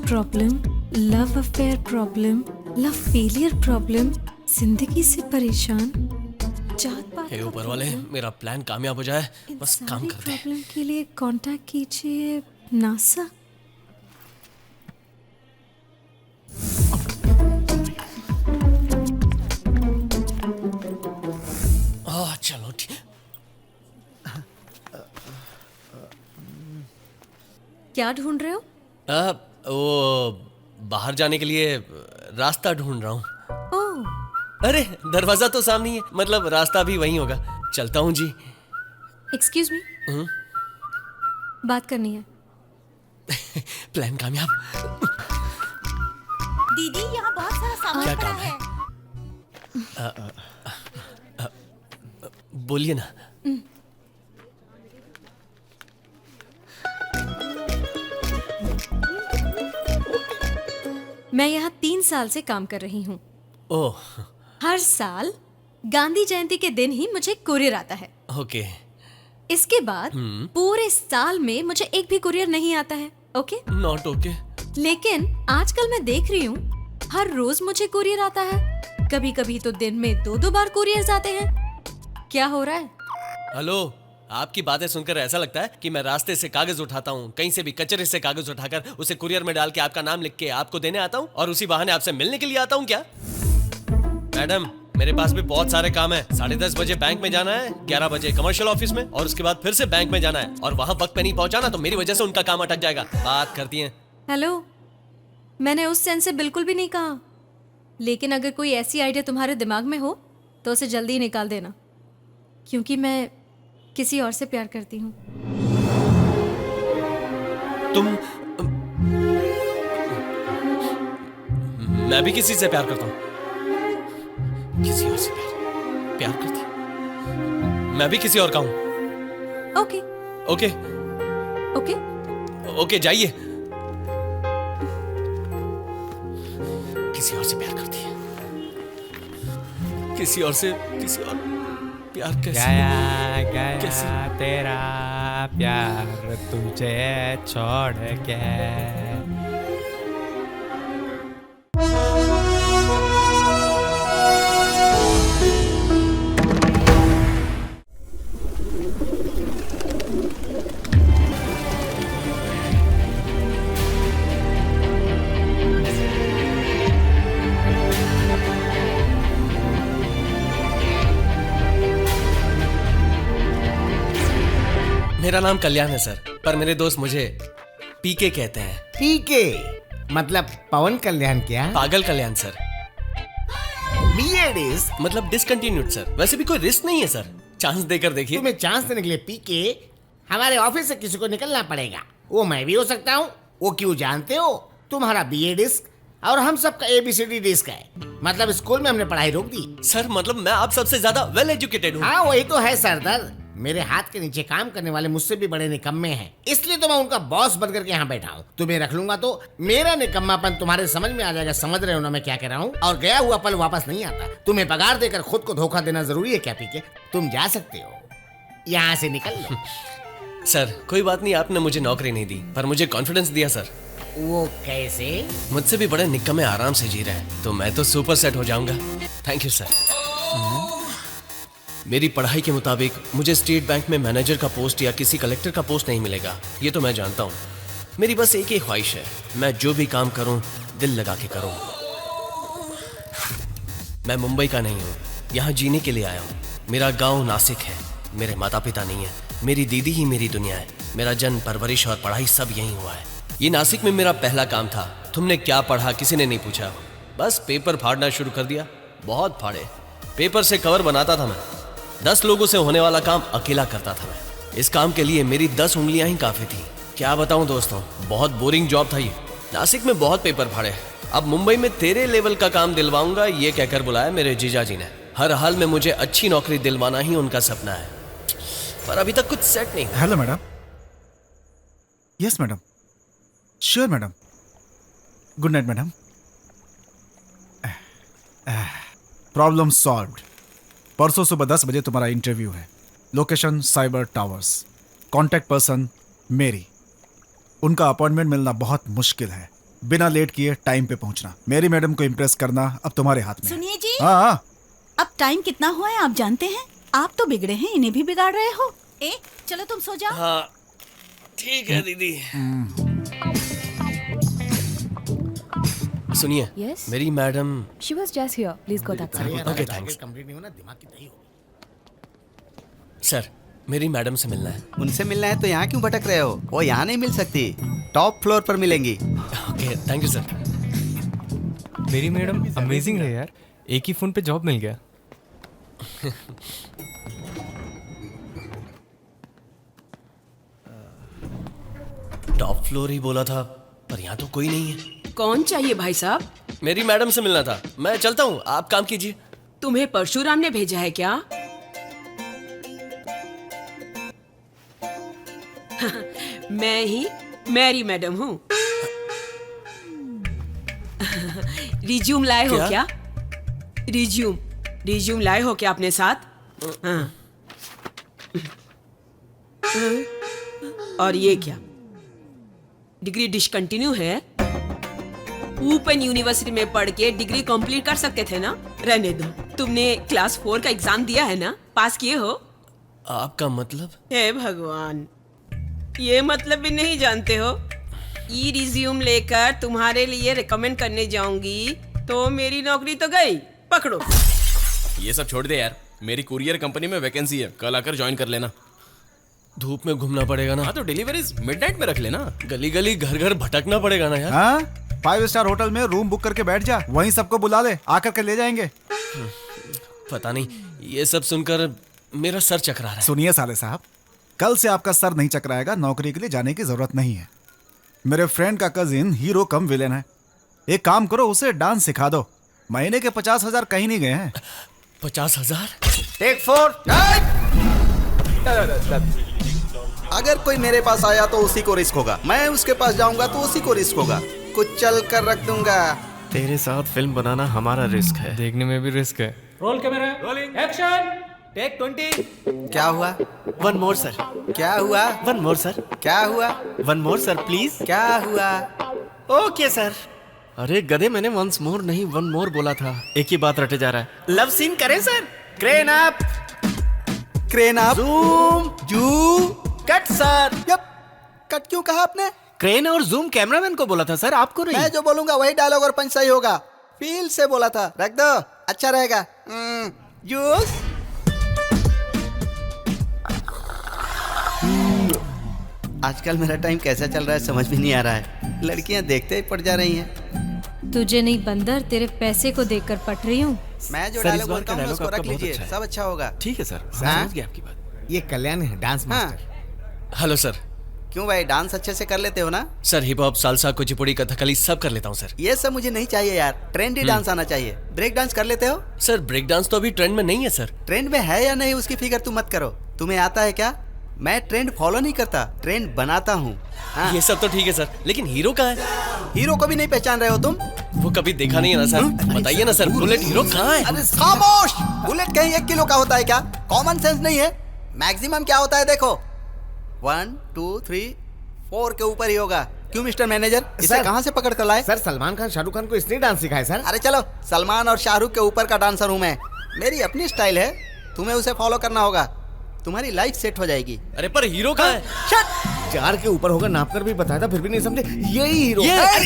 Problem, love affair problem, love failure problem, जिंदगी से परेशान, जात पात हे का ऊपर वाले, problem, मेरा प्लान कामयाब हो जाए, इन बस काम सारी कर दे। प्रॉब्लम के लिए कांटेक्ट कीजिए नासा। चलो ठीक। क्या ढूंढ रहे हो? वो बाहर जाने के लिए रास्ता ढूंढ रहा हूँ। ओह, अरे दरवाजा तो सामने ही है, मतलब रास्ता भी वहीं होगा। चलता हूँ जी। एक्सक्यूज मी, बात करनी है। प्लान कामयाब। दीदी यहाँ बहुत सारा सामान क्या पड़ा काम है। बोलिए ना। मैं यहाँ 3 साल से काम कर रही हूँ। ओह, हर साल गांधी जयंती के दिन ही मुझे कुरियर आता है। ओके। इसके बाद पूरे साल में मुझे एक भी कुरियर नहीं आता है। Okay, not okay. लेकिन आजकल मैं देख रही हूँ हर रोज मुझे कुरियर आता है। कभी कभी तो दिन में 2-2 बार कुरियर आते हैं। क्या हो रहा है? हेलो, आपकी बातें सुनकर ऐसा लगता है कि मैं रास्ते से कागज उठाता हूँ, कहीं से भी कचरे से कागज उठाकर उसे कुरियर में डाल के आपका नाम लिख के आपको देने आता हूँ और उसी बहाने आपसे मिलने के लिए आता हूँ क्या? मैडम, मेरे पास भी बहुत सारे काम है। 10:30 बजे बैंक में जाना है, 11 बजे कमर्शियल ऑफिस में, और उसके बाद फिर से बैंक में जाना है, और वहाँ वक्त पे नहीं पहुंचा ना तो मेरी वजह से उनका काम अटक जाएगा। बात करती हैं। हेलो, मैंने उस सेंस से बिल्कुल भी नहीं कहा। लेकिन अगर कोई ऐसी आइडिया तुम्हारे दिमाग में हो तो उसे जल्दी ही निकाल देना, क्योंकि मैं किसी और से प्यार करती हूँ। तुम मैं भी किसी से प्यार करता हूँ। किसी और से प्यार करती। मैं भी किसी और का हूँ। ओके ओके ओके, ओके, जाइए। किसी और से प्यार करती है। किसी और प्यार कैसे? गया गया कैसे? तेरा प्यार तुझे छोड़ के। मेरा नाम कल्याण है सर, पर मेरे दोस्त मुझे पीके कहते हैं। पीके मतलब पवन कल्याण क्या? पागल कल्याण सर, बीएड इज मतलब डिसकंटिन्यूड सर। वैसे भी कोई रिस्क नहीं है सर, चांस देकर देखिए। तुम्हें चांस देने के लिए पीके हमारे ऑफिस से किसी को निकलना पड़ेगा। वो मैं भी हो सकता हूँ। वो क्यों जानते हो? तुम्हारा बीए डिस्क और हम सबका एबीसीडी डिस्क है। मतलब स्कूल में हमने पढ़ाई रोक दी। सर मतलब मैं आप सबसे ज्यादा वेल एजुकेटेड हूँ। हाँ वही तो है सरदार। मेरे हाथ के नीचे काम करने वाले मुझसे भी बड़े निकम्मे हैं, इसलिए तो मैं उनका बॉस बनकर के यहाँ बैठा हूँ। तुम्हें रख लूंगा तो मेरा निकम्मापन तुम्हारे समझ में आ जाएगा। समझ रहे हो ना मैं क्या कह रहा हूँ? और गया हुआ पल वापस नहीं आता। तुम्हें पगार देकर खुद को धोखा देना जरूरी है क्या पीके? तुम जा सकते हो, यहाँ से निकल लो। सर कोई बात नहीं, आपने मुझे नौकरी नहीं दी पर मुझे कॉन्फिडेंस दिया सर। वो कैसे? मुझसे भी बड़े निक्कमे आराम से जी रहे हैं, तो मैं तो सुपर सेट हो जाऊंगा। Thank you sir. मेरी पढ़ाई के मुताबिक मुझे स्टेट बैंक में मैनेजर का पोस्ट या किसी कलेक्टर का पोस्ट नहीं मिलेगा, ये तो मैं जानता हूँ। मेरी बस एक ही ख्वाहिश है, मैं जो भी काम करूँ दिल लगा के करूँ। मैं मुंबई का नहीं हूँ, यहाँ जीने के लिए आया हूँ। मेरा गांव नासिक है, मेरे माता पिता नहीं है, मेरी दीदी ही मेरी दुनिया है। मेरा जन्म, परवरिश और पढ़ाई सब यहीं हुआ है। ये नासिक में मेरा पहला काम था। तुमने क्या पढ़ा किसी ने नहीं पूछा, बस पेपर फाड़ना शुरू कर दिया। बहुत फाड़े, पेपर से कवर बनाता था मैं। 10 लोगों से होने वाला काम अकेला करता था मैं। इस काम के लिए मेरी 10 उंगलियां ही काफी थी। क्या बताऊं दोस्तों, बहुत बोरिंग जॉब था ये। नासिक में बहुत पेपर फाड़े, अब मुंबई में तेरे लेवल का काम दिलवाऊंगा ये कहकर बुलाया मेरे जीजा जी ने। हर हाल में मुझे अच्छी नौकरी दिलवाना ही उनका सपना है, पर अभी तक कुछ सेट नहीं। Hello madam. Yes madam, sure madam. Good night madam. Problem solved. परसों सुबह 10 बजे तुम्हारा इंटरव्यू है। Location cyber towers. Contact person मेरी। उनका अपॉइंटमेंट मिलना बहुत मुश्किल है, बिना लेट किए टाइम पे पहुंचना। मेरी मैडम को इम्प्रेस करना अब तुम्हारे हाथ में है। सुनिए जी, हाँ हाँ। अब टाइम कितना हुआ है आप जानते हैं? आप तो बिगड़े हैं, इन्हें भी बिगाड़ रहे हो। चलो तुम सो जाओ। हाँ ठीक है दीदी। सुनिए, Yes? मेरी madam. She was just here. Please go that side. Okay, thanks. Complete नहीं होना, दिमाग की दही होगी। सर, मेरी मैडम से मिलना है। उनसे मिलना है तो यहाँ क्यों भटक रहे हो? वो यहाँ नहीं मिल सकती, टॉप फ्लोर पर मिलेंगी। Okay, thank you sir. मेरी मैडम अमेजिंग है यार, एक ही फोन पे जॉब मिल गया। टॉप फ्लोर ही बोला था, पर यहाँ तो कोई नहीं है। कौन चाहिए भाई साहब? मेरी मैडम से मिलना था। मैं चलता हूँ, आप काम कीजिए। तुम्हें परशुराम ने भेजा है क्या? मैं ही मैरी मैडम हूँ। रिज्यूम लाए हो क्या? रिज्यूम लाए हो क्या अपने साथ? हाँ। और ये क्या? डिग्री डिसकंटिन्यू है? ओपन यूनिवर्सिटी में पढ़ के डिग्री कंप्लीट कर सकते थे ना? रहने दो। तुमने क्लास 4 का एग्जाम दिया है ना? पास किए हो? आपका मतलब? हे भगवान, ये मतलब भी नहीं जानते हो? ई रिज्यूम लेकर तुम्हारे लिए रिकमेंड करने जाऊंगी तो मेरी नौकरी तो गई। पकड़ो। ये सब छोड़ दे यार, मेरी कुरियर कंपनी में वैकेंसी है, कल आकर ज्वाइन कर लेना। धूप में घूमना पड़ेगा ना? हाँ तो डिलीवरीज मिडनाइट में रख लेना। गली गली घर घर भटकना पड़ेगा ना यार? हाँ, 5 स्टार होटल में रूम बुक करके बैठ जा, वहीं सबको बुला ले, आकर के ले जाएंगे। पता नहीं, ये सब सुनकर मेरा सर चकरा रहा है। सुनिए साले साहब, कल से आपका सर नहीं चकराएगा, नौकरी के लिए जाने की जरूरत नहीं है। मेरे फ्रेंड का कजिन हीरो कम विलेन है। एक काम करो, उसे डांस सिखा दो। महीने के 50,000 कहीं नहीं गए हैं। 50,000? टेक 4। अगर कोई मेरे पास आया तो उसी को रिस्क होगा, मैं उसके पास जाऊंगा तो उसी को रिस्क होगा। कुछ चल कर रख दूंगा। तेरे साथ फिल्म बनाना हमारा रिस्क है। देखने में भी रिस्क है। Roll camera, action, take 20। क्या हुआ? 1 more सर। क्या हुआ? 1 more सर। क्या हुआ? 1 more सर प्लीज। क्या हुआ? Okay sir. अरे गधे, मैंने वंस मोर नहीं 1 more बोला था, एक ही बात रटे जा रहा है। लव सीन करें sir? Crane up, crane up, zoom, जू, कट सर। यप। कट क्यों कहा आपने? क्रेन और जूम कैमरामैन को बोला था सर, आपको नहीं। मैं जो बोलूंगा वही डायलॉग और पंच सही होगा। फील से बोला था, रख दो, अच्छा रहेगा। जूस। आजकल मेरा टाइम कैसा चल रहा है समझ भी नहीं आ रहा है। लड़कियां देखते ही पड़ जा रही हैं। तुझे नहीं बंदर, तेरे पैसे को देखकर पट रही हूँ। मैं जो सर, इस डायलॉग बार बोलता का हूँ डायलॉग उसको आपका रख बहुत लीजिए, अच्छा है। सब अच्छा होगा। ठीक है सर, हाँ? समझ गया आपकी बात। ये कल्याण है, डांस हाँ। मास्टर। Hello sir. क्यों भाई, डांस अच्छे से कर लेते हो ना? Sir, hip hop, salsa, Kuchipudi, Kathakali सब कर लेता हूँ सर। ये सब मुझे नहीं चाहिए यार, ट्रेंडी डांस आना चाहिए। ब्रेक डांस कर लेते हो? सर, ब्रेक डांस तो अभी ट्रेंड में नहीं है सर। ट्रेंड में है या नहीं उसकी फिक्र तुम मत करो। तुम्हें आता है क्या? मैं ट्रेंड फॉलो नहीं करता, ट्रेंड बनाता हूँ। हाँ। ये सब तो ठीक है सर, लेकिन हीरो कहाँ है? हीरो को भी नहीं पहचान रहे हो तुम? वो कभी देखा नहीं है ना सर? बताइए ना सर, बुलेट हीरो कहाँ है? अरे खामोश! बुलेट कहीं 1 किलो का होता है क्या? कॉमन सेंस नहीं है? मैक्सिमम क्या होता है देखो, 1 2 3 4 के ऊपर ही होगा। क्यों मिस्टर मैनेजर, इसे कहाँ से पकड़ कर लाए? सर, सलमान खान शाहरुख खान को इसने डांस सिखाया सर। अरे चलो, सलमान और शाहरुख के ऊपर का डांसर हूँ मैं। मेरी अपनी स्टाइल है, तुम्हें उसे फॉलो करना होगा, तुम्हारी लाइफ सेट हो जाएगी। अरे पर हीरो कहाँ है? शट! 4 के ऊपर होगा, नाप कर भी बताया था, फिर भी नहीं समझे। यही हीरो।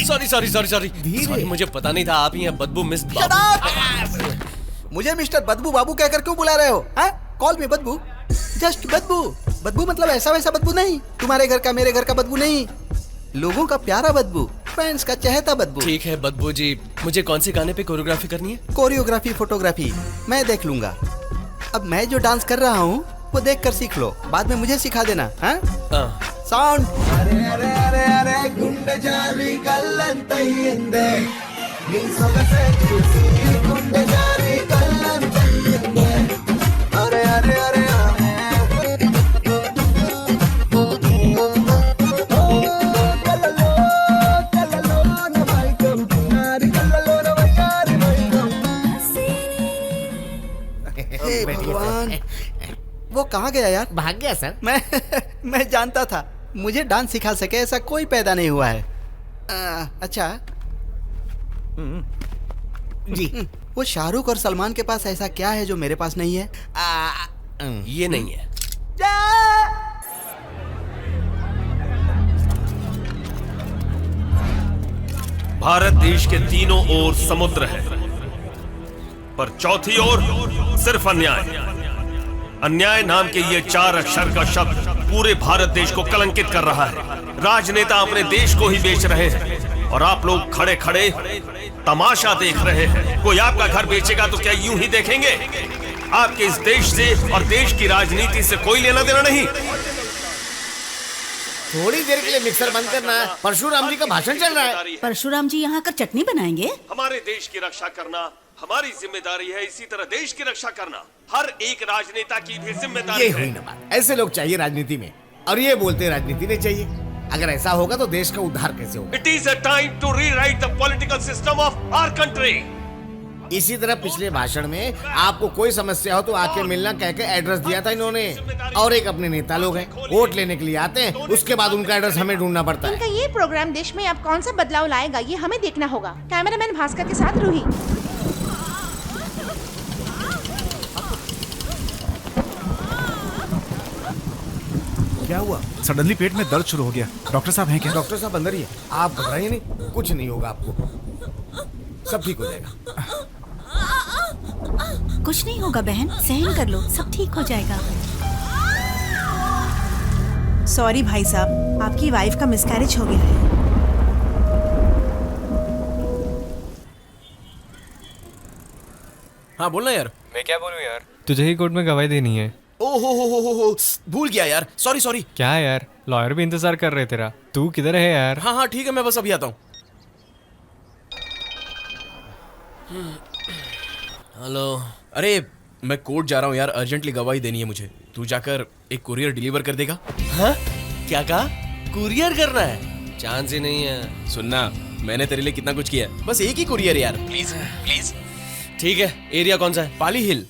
सॉरी, मुझे पता नहीं था आप ही हैं बदबू मिस Shut up! मुझे मिस्टर बदबू बाबू कहकर क्यों बुला रहे हो? कॉल मी बदबू, जस्ट बदबू। बदबू मतलब ऐसा वैसा बदबू नहीं, तुम्हारे घर का मेरे घर का बदबू नहीं, लोगों का प्यारा बदबू, फैंस का चहेता बदबू। ठीक है बदबू जी, मुझे कौन से गाने पे कोरियोग्राफी करनी है? कोरियोग्राफी, फोटोग्राफी मैं देख लूंगा। अब मैं जो डांस कर रहा हूँ वो देख कर सीख लो, बाद में मुझे सिखा देना। साउंड। हे भगवान, वो कहाँ गया यार? भाग गया सर। मैं जानता था मुझे डांस सिखा सके ऐसा कोई पैदा नहीं हुआ है। अच्छा जी। वो शाहरुख और सलमान के पास ऐसा क्या है जो मेरे पास नहीं है? ये नहीं है। भारत देश के तीनों ओर समुद्र है, पर चौथी ओर सिर्फ अन्याय। अन्याय नाम के ये 4 अक्षर का शब्द पूरे भारत देश को कलंकित कर रहा है। राजनेता अपने देश को ही बेच रहे हैं और आप लोग खड़े खड़े तमाशा देख रहे हैं। कोई आपका घर बेचेगा तो क्या यूं ही देखेंगे? आपके इस देश से और देश की राजनीति से कोई लेना देना नहीं। थोड़ी देर के लिए मिक्सर बंद करना है, परशुराम जी का भाषण चल रहा है। परशुराम जी यहाँ कर चटनी बनाएंगे? हमारे देश की रक्षा करना हमारी जिम्मेदारी है, इसी तरह देश की रक्षा करना हर एक राजनेता की भी जिम्मेदारी ये है। हुई ना बात। ऐसे लोग चाहिए राजनीति में, और ये बोलते राजनीति नहीं चाहिए। अगर ऐसा होगा तो देश का उद्धार कैसे होगा? It is a time to rewrite the political system of our country. इसी तरह पिछले भाषण में आपको कोई समस्या हो तो आके मिलना कह के एड्रेस दिया था इन्होंने। और एक अपने नेता लोग हैं, वोट लेने के लिए आते हैं, उसके बाद उनका एड्रेस हमें ढूंढना पड़ता है। इनका ये प्रोग्राम देश में अब कौन सा बदलाव लाएगा ये हमें देखना होगा। कैमरामैन भास्कर के साथ रूही। क्या हुआ? सडनली पेट में दर्द शुरू हो गया। डॉक्टर साहब हैं क्या? डॉक्टर साहब अंदर ही है, आप घबराइए नहीं, कुछ नहीं होगा आपको, सब ठीक हो जाएगा। कुछ नहीं होगा बहन, सहन कर लो, सब ठीक हो जाएगा। सॉरी भाई साहब, आपकी वाइफ का मिसकैरेज हो गया है। हाँ बोलना यार। मैं क्या बोलूं यार? तुझे ही कोर्ट में गवाही देनी है। ओहो भूल गया यार, सॉरी सॉरी। क्या यार, लॉयर भी इंतजार कर रहे तेरा। तू किधर है यार? हाँ ठीक है, मैं बस अभी आता हूँ। हेलो। अरे मैं कोर्ट जा रहा हूँ यार, अर्जेंटली गवाही देनी है मुझे। तू जाकर एक कुरियर डिलीवर कर देगा? हाँ? क्या कहा? कुरियर करना है? चांस ही नहीं है। सुनना, मैंने तेरे लिए कितना कुछ किया है, बस एक ही कुरियर यार, प्लीज प्लीज। ठीक है, एरिया कौन सा है? पाली हिल।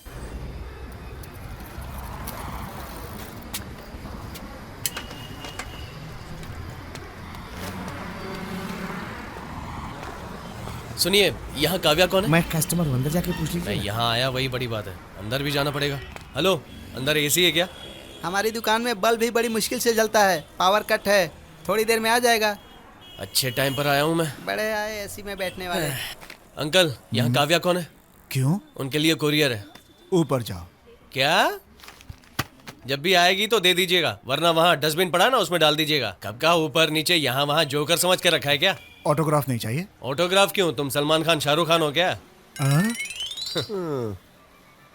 सुनिए, यहाँ काव्या कौन है? मैं कस्टमर हूं, अंदर जाके पूछ मैं लीजिए। यहाँ आया वही बड़ी बात है, अंदर भी जाना पड़ेगा। हेलो, अंदर एसी है क्या? हमारी दुकान में बल्ब भी बड़ी मुश्किल से जलता है, पावर कट है, थोड़ी देर में आ जाएगा। अच्छे टाइम पर आया हूँ मैं। बड़े आए एसी में बैठने वाले। अंकल, यहाँ काव्या कौन है? क्यों? उनके लिए कुरियर है। ऊपर जाओ। क्या? जब भी आएगी तो दे दीजिएगा, वरना वहाँ डस्टबिन पड़ा ना, उसमें डाल दीजिएगा। कब का ऊपर नीचे यहाँ वहाँ जोकर समझ के रखा है क्या? ऑटोग्राफ नहीं चाहिए? ऑटोग्राफ क्यों? तुम सलमान खान शाहरुख खान हो क्या?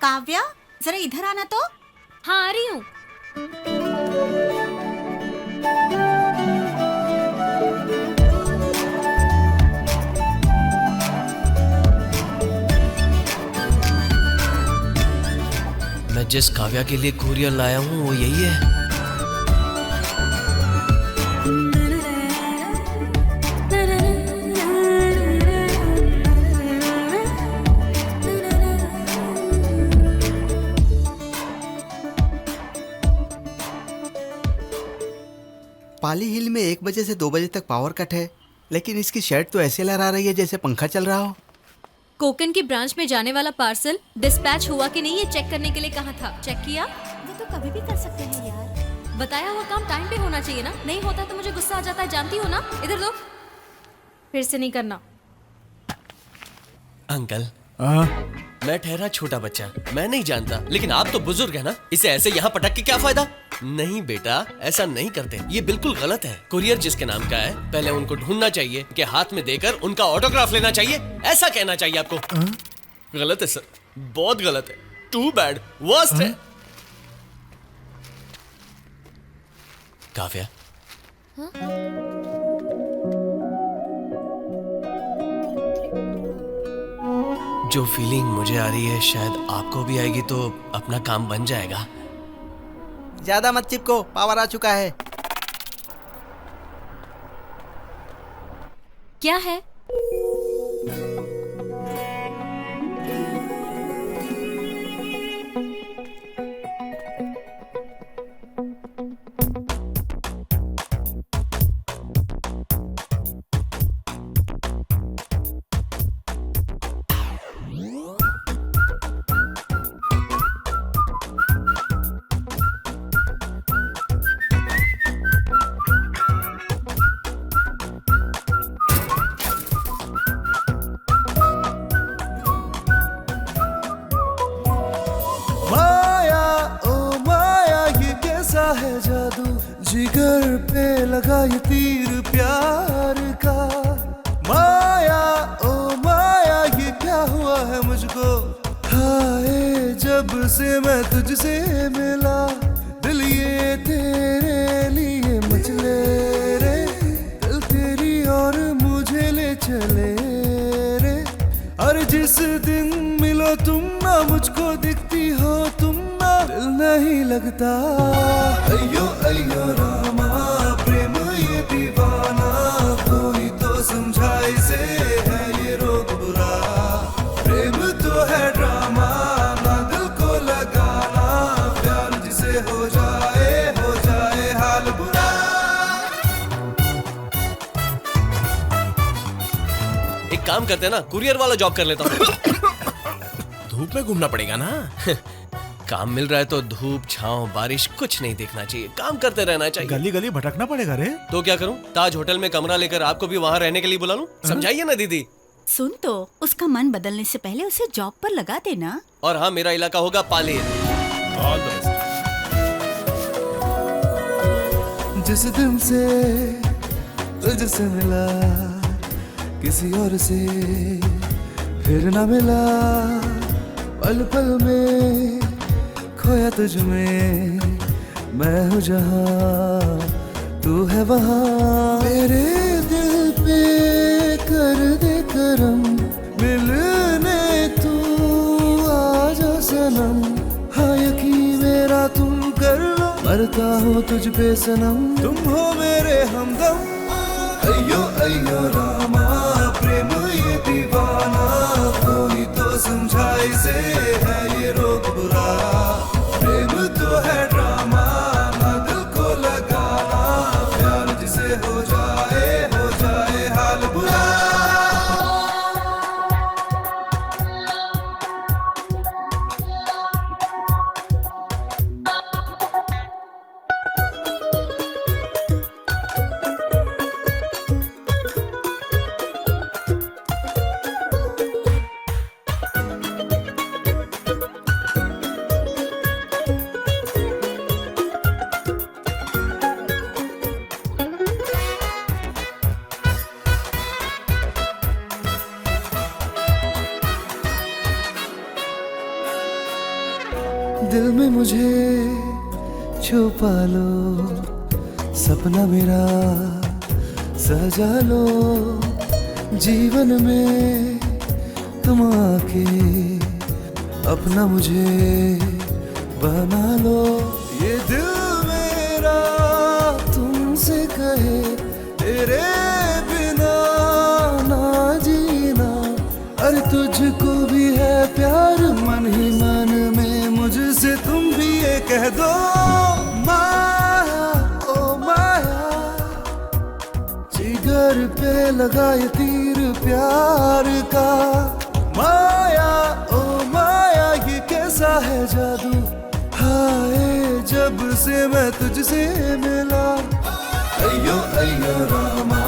काव्या, जरा इधर आना तो। हाँ, आ रही हूँ। मैं जिस काव्या के लिए कुरियर लाया हूँ वो यही है। पाली हिल में 1 बजे से 2 बजे तक पावर कट है, लेकिन इसकी शर्ट तो ऐसे लहरा रही है जैसे पंखा चल रहा हो। कोकन की ब्रांच में जाने वाला पार्सल डिस्पैच हुआ कि नहीं ये चेक करने के लिए कहा था। चेक किया? वो तो कभी भी कर सकते हैं यार। बताया हुआ काम टाइम पे होना चाहिए ना। नहीं होता तो मुझे गुस्सा आ जाता है, जानती हो ना। इधर दो, फिर से नहीं करना। अंकल, मैं ठहरा छोटा बच्चा, मैं नहीं जानता, लेकिन आप तो बुजुर्ग है ना, इसे ऐसे यहाँ पटक के क्या फायदा? नहीं बेटा, ऐसा नहीं करते, ये बिल्कुल गलत है। कुरियर जिसके नाम का है, पहले उनको ढूंढना चाहिए, के हाथ में देकर उनका ऑटोग्राफ लेना चाहिए, ऐसा कहना चाहिए आपको। गलत है सर, बहुत गलत है, टू बैड, वर्स्ट है। काव्या, जो फीलिंग मुझे आ रही है शायद आपको भी आएगी, तो अपना काम बन जाएगा। ज्यादा मत चिपको, पावर आ चुका है। क्या है? लगा ये तीर प्यार का। माया ओ माया ये क्या हुआ है मुझको, हाय जब से मैं तुझसे मिला, दिल ये तेरे लिए मचले रे, दिल तेरी और मुझे ले चले रे। और जिस दिन मिलो तुम ना मुझको दिखती हो तुम ना, दिल नहीं लगता। अयो अयो रामा प्रेम ये दीवाना, कोई तो समझा इसे है ये रोग बुरा। प्रेम तो है ड्रामा ना दिल को लगाना, प्यार जिसे हो जाए हाल बुरा। एक काम करते हैं ना, कुरियर वाला जॉब कर लेता हूँ। धूप में घूमना पड़ेगा ना। काम मिल रहा है तो धूप छांव बारिश कुछ नहीं देखना चाहिए, काम करते रहना चाहिए। गली गली भटकना पड़ेगा रे। तो क्या करूं, ताज होटल में कमरा लेकर आपको भी वहां रहने के लिए बुला लूं? समझाइए ना दीदी। सुन तो, उसका मन बदलने से पहले उसे जॉब पर लगा देना। और हाँ, मेरा इलाका होगा पालेर। जिस दिन से तुझसे मिला, किसी और से फिर ना मिला, पल पल में खोया तुझ में, मैं हूँ जहाँ तू है वहाँ। मेरे दिल पे कर दे करम, मिलने तू आ जा सनम। हाँ यकीन मेरा तुम कर लो, मरता हूँ तुझ पे सनम, तुम हो मेरे हमदम। अयो अयो रामा प्रेम ये दीवाना, कोई तो समझा इसे है ये रोग बुरा। प्रेम तो है ड्रामा ना दिल को लगाना, प्यार जिसे हो जाए हाल बुरा। दिल में मुझे छुपा लो, सपना मेरा सजा लो, जीवन में तुम आके अपना मुझे बना लो। ये दिल मेरा तुमसे कहे तेरे बिना ना जीना, अरे तुझको भी है प्यार मन ही मन में मुझसे, तुम भी ये कह दो। माया ओ माया जिगर पे लगा ये तीर प्यार का। माया ओ माया ये कैसा है जादू, हाय जब से मैं तुझसे मिला। अयो अयो रामा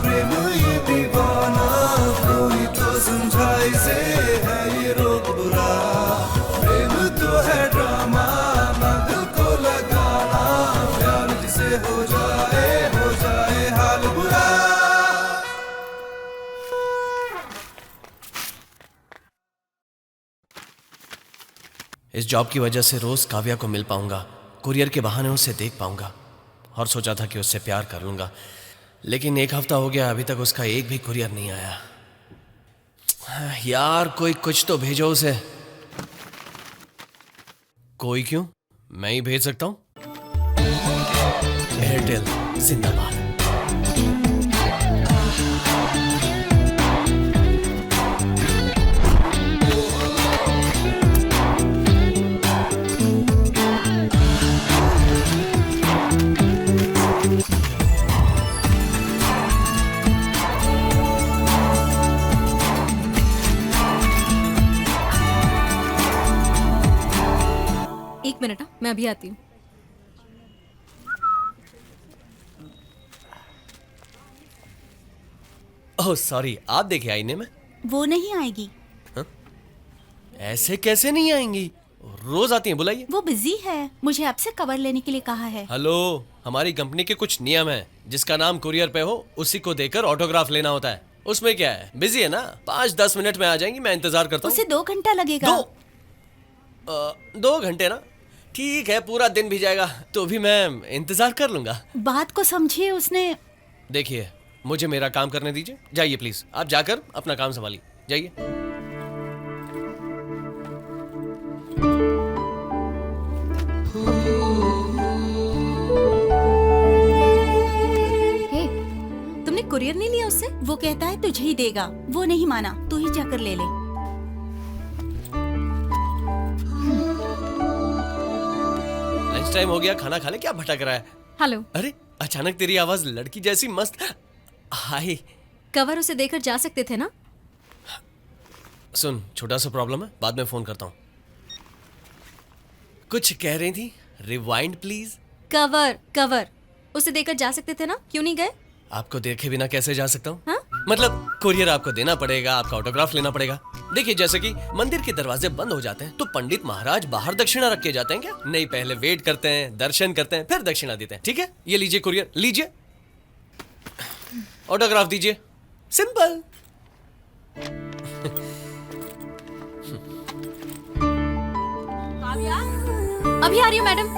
प्रेम ये दीवाना, कोई तो समझा इसे है ये रोग बुरा। प्रेम तो है ड्रामा ना दिल को लगाना, प्यार जिसे हो जाए हाल बुरा। इस जॉब की वजह से रोज काव्या को मिल पाऊंगा, कुरियर के बहाने उसे देख पाऊंगा, और सोचा था कि उससे प्यार कर लूंगा। लेकिन 1 हफ्ता हो गया, अभी तक उसका एक भी कुरियर नहीं आया। यार कोई कुछ तो भेजो उसे। कोई क्यों, मैं ही भेज सकता हूं। एयरटेल जिंदाबाद। एक मिनट, मैं अभी आती हूँ। ओह सॉरी, आप देखे आईने में। वो नहीं आएगी। ऐसे कैसे नहीं आएंगी, रोज आती हैं, बुलाइए। वो बिजी है, मुझे आपसे कवर लेने के लिए कहा है। हेलो, हमारी कंपनी के कुछ नियम हैं, जिसका नाम कुरियर पे हो उसी को देकर ऑटोग्राफ लेना होता है। उसमें क्या है, बिजी है ना, 5-10 मिनट में आ जाएंगी, मैं इंतजार करता हूँ। उसे 2 घंटा लगेगा। 2 घंटे ना, ठीक है, पूरा दिन भी जाएगा तो भी मैं इंतजार कर लूंगा। बात को समझिए, उसने। देखिए, मुझे मेरा काम करने दीजिए, जाइए प्लीज, आप जाकर अपना काम संभालिए, जाइए। हे, तुमने कुरियर नहीं लिया उससे? वो कहता है तुझे ही देगा, वो नहीं माना, तू ही जाकर ले ले। लंच टाइम हो गया, खाना खा ले, क्या भटक रहा है? हेलो। अरे अचानक तेरी आवाज लड़की जैसी मस्त। हाय। कवर उसे देकर जा सकते थे ना? सुन, छोटा सा प्रॉब्लम है, बाद में फोन करता हूँ। कुछ कह रही थी? Rewind please. कवर उसे देकर जा सकते थे ना, क्यों नहीं गए? आपको देखे बिना कैसे जा सकता हूँ? हाँ? मतलब कुरियर आपको देना पड़ेगा, आपका ऑटोग्राफ लेना पड़ेगा। देखिए, जैसे कि मंदिर के दरवाजे बंद हो जाते हैं तो पंडित महाराज बाहर दक्षिणा रख के जाते हैं क्या? नहीं, पहले वेट करते हैं, दर्शन करते हैं, फिर दक्षिणा देते हैं। ठीक है, ये लीजिए कुरियर, लीजिए, ऑटोग्राफ दीजिए, सिंपल। अभी आ रही हूँ मैडम।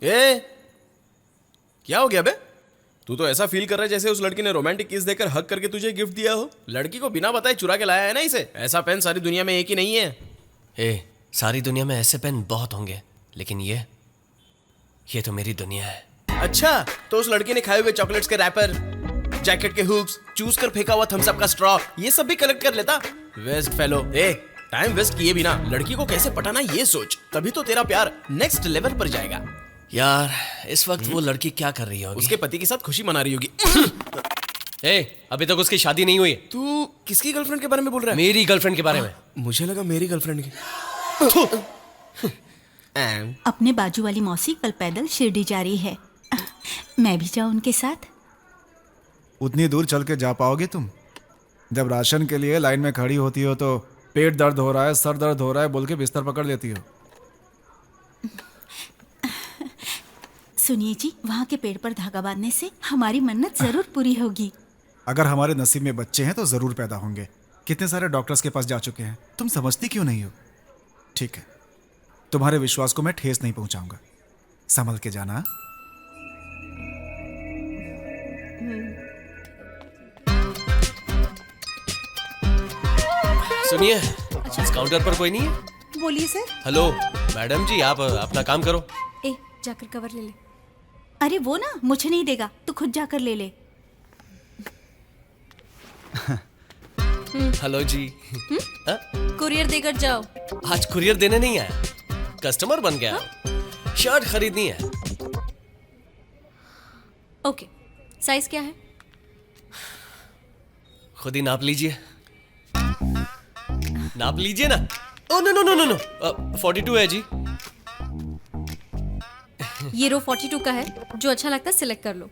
ए, क्या हो गया बे? तू तो ऐसा फील कर रहा है जैसे उस लड़की ने रोमांटिक किस देकर हक करके तुझे गिफ्ट दिया हो। लड़की को बिना बताए चुरा के लाया है ना इसे। ऐसा पेन सारी दुनिया में एक ही नहीं है। ए, सारी दुनिया में ऐसे पेन बहुत होंगे, लेकिन ये तो मेरी दुनिया है। अच्छा, तो उस लड़की ने खाए हुए चॉकलेट्स के रैपर, जैकेट के हुक्स, चूज कर फेंका हुआ थम्स अप का स्ट्रॉ, ये सब भी कलेक्ट कर लेता। वेस्ट फेलो। ए, टाइम वेस्ट किए बिना लड़की को कैसे पटाना ये सोच, तभी तो तेरा प्यार नेक्स्ट लेवल पर जाएगा। यार, इस वक्त वो लड़की क्या कर रही होगी? उसके पति के साथ खुशी मना रही होगी। ए, अभी तक उसकी शादी नहीं हुई। तू किसकी गर्लफ्रेंड के बारे में बोल रहा है? मेरी गर्लफ्रेंड के बारे में। मुझे लगा मेरी गर्लफ्रेंड की। अपने बाजू वाली मौसी कल पैदल शिरडी जा रही है, मैं भी जाऊं उनके साथ? उतनी दूर चल के जा पाओगे तुम? जब राशन के लिए लाइन में खड़ी होती हो तो पेट दर्द हो रहा है, सर दर्द हो रहा है बोल के बिस्तर पकड़ लेती हो। सुनिए जी, वहाँ के पेड़ पर धागा बांधने से हमारी मन्नत जरूर पूरी होगी। अगर हमारे नसीब में बच्चे हैं तो जरूर पैदा होंगे। कितने सारे डॉक्टर्स के पास जा चुके हैं, तुम समझती क्यों नहीं हो? ठीक है, तुम्हारे विश्वास को मैं ठेस नहीं पहुंचाऊंगा, संभल के जाना। सुनिए, इस काउंटर पर कोई नहीं है? बोलिए सर। हेलो मैडम जी, आप अपना काम करो। ए, जाकर कवर ले ले। अरे वो ना मुझे नहीं देगा, तू खुद जाकर ले ले। हेलो जी। कुरियर देकर जाओ। आज कुरियर देने नहीं आया, कस्टमर बन गया। शर्ट खरीदनी है। ओके, साइज क्या है? खुद ही नाप लीजिए। नाप लीजिए ना। Oh no no no no no, 42 है जी। ये रो 42 का है, जो अच्छा लगता है सिलेक्ट कर लो।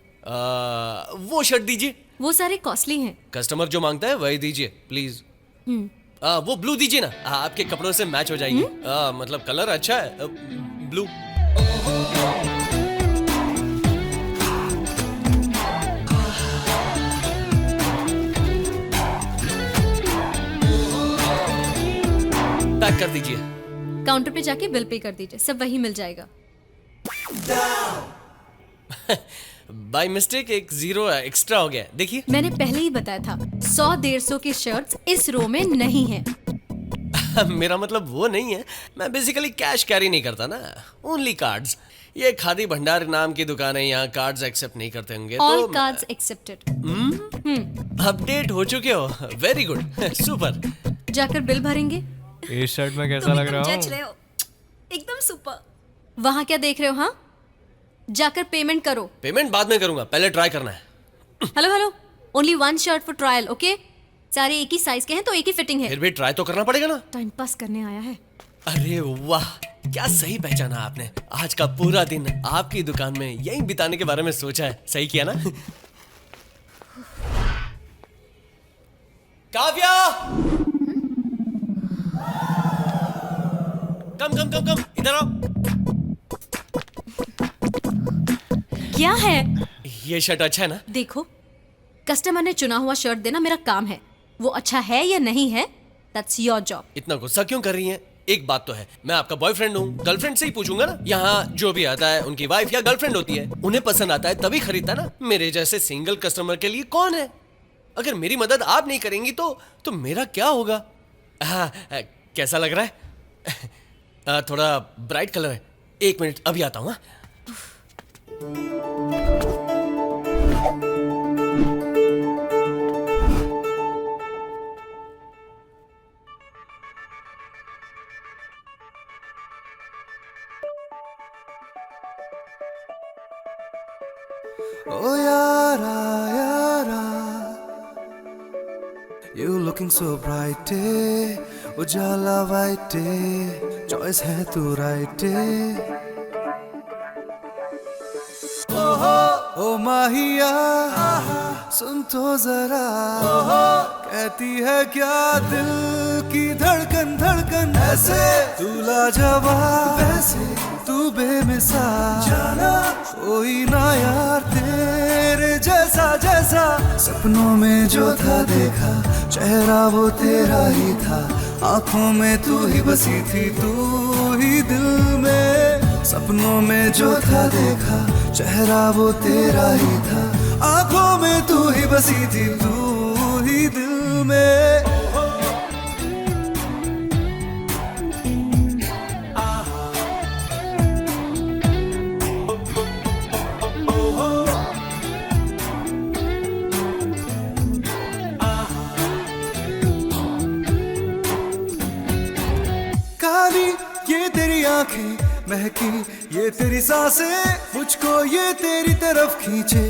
वो शर्ट दीजिए। वो सारे कॉस्टली हैं। कस्टमर जो मांगता है वही दीजिए प्लीज। वो ब्लू दीजिए ना, आपके कपड़ों से मैच हो जाएगी। मतलब कलर अच्छा है, ब्लू। पैक कर दीजिए। काउंटर पे जाके बिल पे कर दीजिए, सब वही मिल जाएगा। बाय मिस्टेक एक 0 एक्स्ट्रा हो गया, देखिए। मैंने पहले ही बताया था, 100-150 की शर्ट्स इस रो में नहीं है। मेरा मतलब वो नहीं है, मैं बेसिकली कैश कैरी नहीं करता ना, ओनली कार्ड्स। ये खादी भंडार नाम की दुकान है, यहाँ कार्ड्स एक्सेप्ट नहीं करते होंगे। All cards accepted. अपडेट हो चुके हो, वेरी गुड, सुपर। जाकर बिल भरेंगे। इस शर्ट में कैसा लग रहा जज रहे हो, एकदम सुपर। वहाँ क्या देख रहे हो? हाँ, जाकर पेमेंट करो। पेमेंट बाद में करूंगा, पहले ट्राई करना है। Hello hello, only 1 shirt for trial, okay? सारे एक ही साइज के हैं तो एक ही फिटिंग है। फिर भी ट्राई तो करना पड़ेगा ना। टाइम पास करने आया है। अरे वाह, क्या सही पहचाना आपने। आज का पूरा दिन आपकी दुकान में यही बिताने के बारे में सोचा है। सही किया ना? काव्या, कम इधर आओ। क्या है? ये शर्ट अच्छा है ना? देखो, कस्टमर ने चुना हुआ शर्ट देना मेरा काम है। वो अच्छा है या नहीं है, दैट्स योर जॉब। इतना गुस्सा क्यों कर रही हैं? एक बात तो है, मैं आपका बॉयफ्रेंड हूँ, गर्लफ्रेंड से ही पूछूंगा ना। यहाँ जो भी आता है उनकी वाइफ या गर्लफ्रेंड होती है, उन्हें पसंद आता है तभी खरीदता ना। मेरे जैसे सिंगल कस्टमर के लिए कौन है? अगर मेरी मदद आप नहीं करेंगी तो मेरा क्या होगा? हाँ, कैसा लग रहा है? थोड़ा ब्राइट कलर है। 1 मिनट, अभी आता हूँ। Oh yara yara, you looking so bright, ujala white, choice hai tu right. Oh mahiya, सुन तो जरा, कहती है क्या दिल की धड़कन धड़कन ऐसे, तू लाजवाब वैसे, तू बेमिसाल, जाना कोई ना यार तेरे जैसा जैसा, सपनों में जो था देखा चेहरा वो तेरा ही था, आंखों में तू ही बसी थी, तू ही दिल में, सपनों में जो था देखा चेहरा वो तेरा ही था, आंखों में तू ही बसी थी, तू ही दिल में। काली ये तेरी आंखें, महकी ये तेरी सांसें, मुझको ये तेरी तरफ खींचे,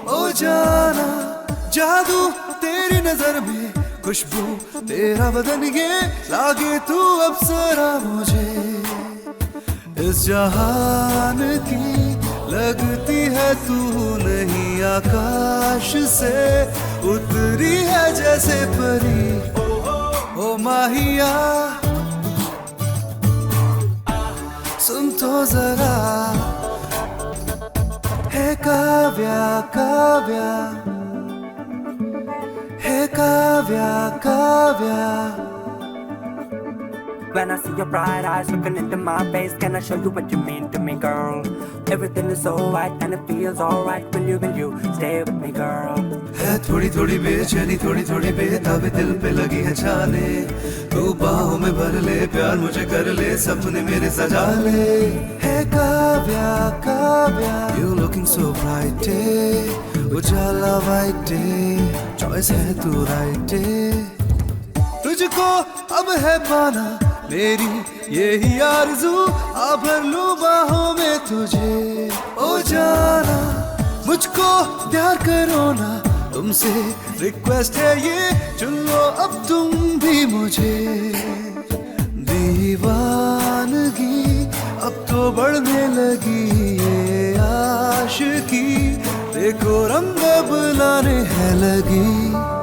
ओ जाना जादू तेरी नजर में, खुशबू तेरा बदन ये लागे तू अप्सरा मुझे, इस जहान की लगती है तू नहीं, आकाश से उतरी है जैसे परी, ओ माहिया सुन तो जरा, है काव्या काव्या, है Kavya Kavya. When I see your bright eyes looking into my face, can I show you what you mean to me, girl? Everything is so right and it feels alright when you stay with me, girl. है थोड़ी थोड़ी बेचैनी, थोड़ी थोड़ी बेताबी दिल पे लगी है छाने, तू बाहों में भर ले, प्यार मुझे कर ले, सपने मेरे सजा ले, है Kavya Kavya. You looking so bright, Ujala white, choice है तू right, तुझको अब है पाना मेरी यही आरज़ू, आ भर लूं बाहों में तुझे, ओ जाना मुझको प्यार करो ना, तुमसे रिक्वेस्ट है ये, चुन लो अब तुम भी मुझे, दीवानगी अब तो बढ़ने लगी ये आशिकी, देखो रंग बुलाने है लगी,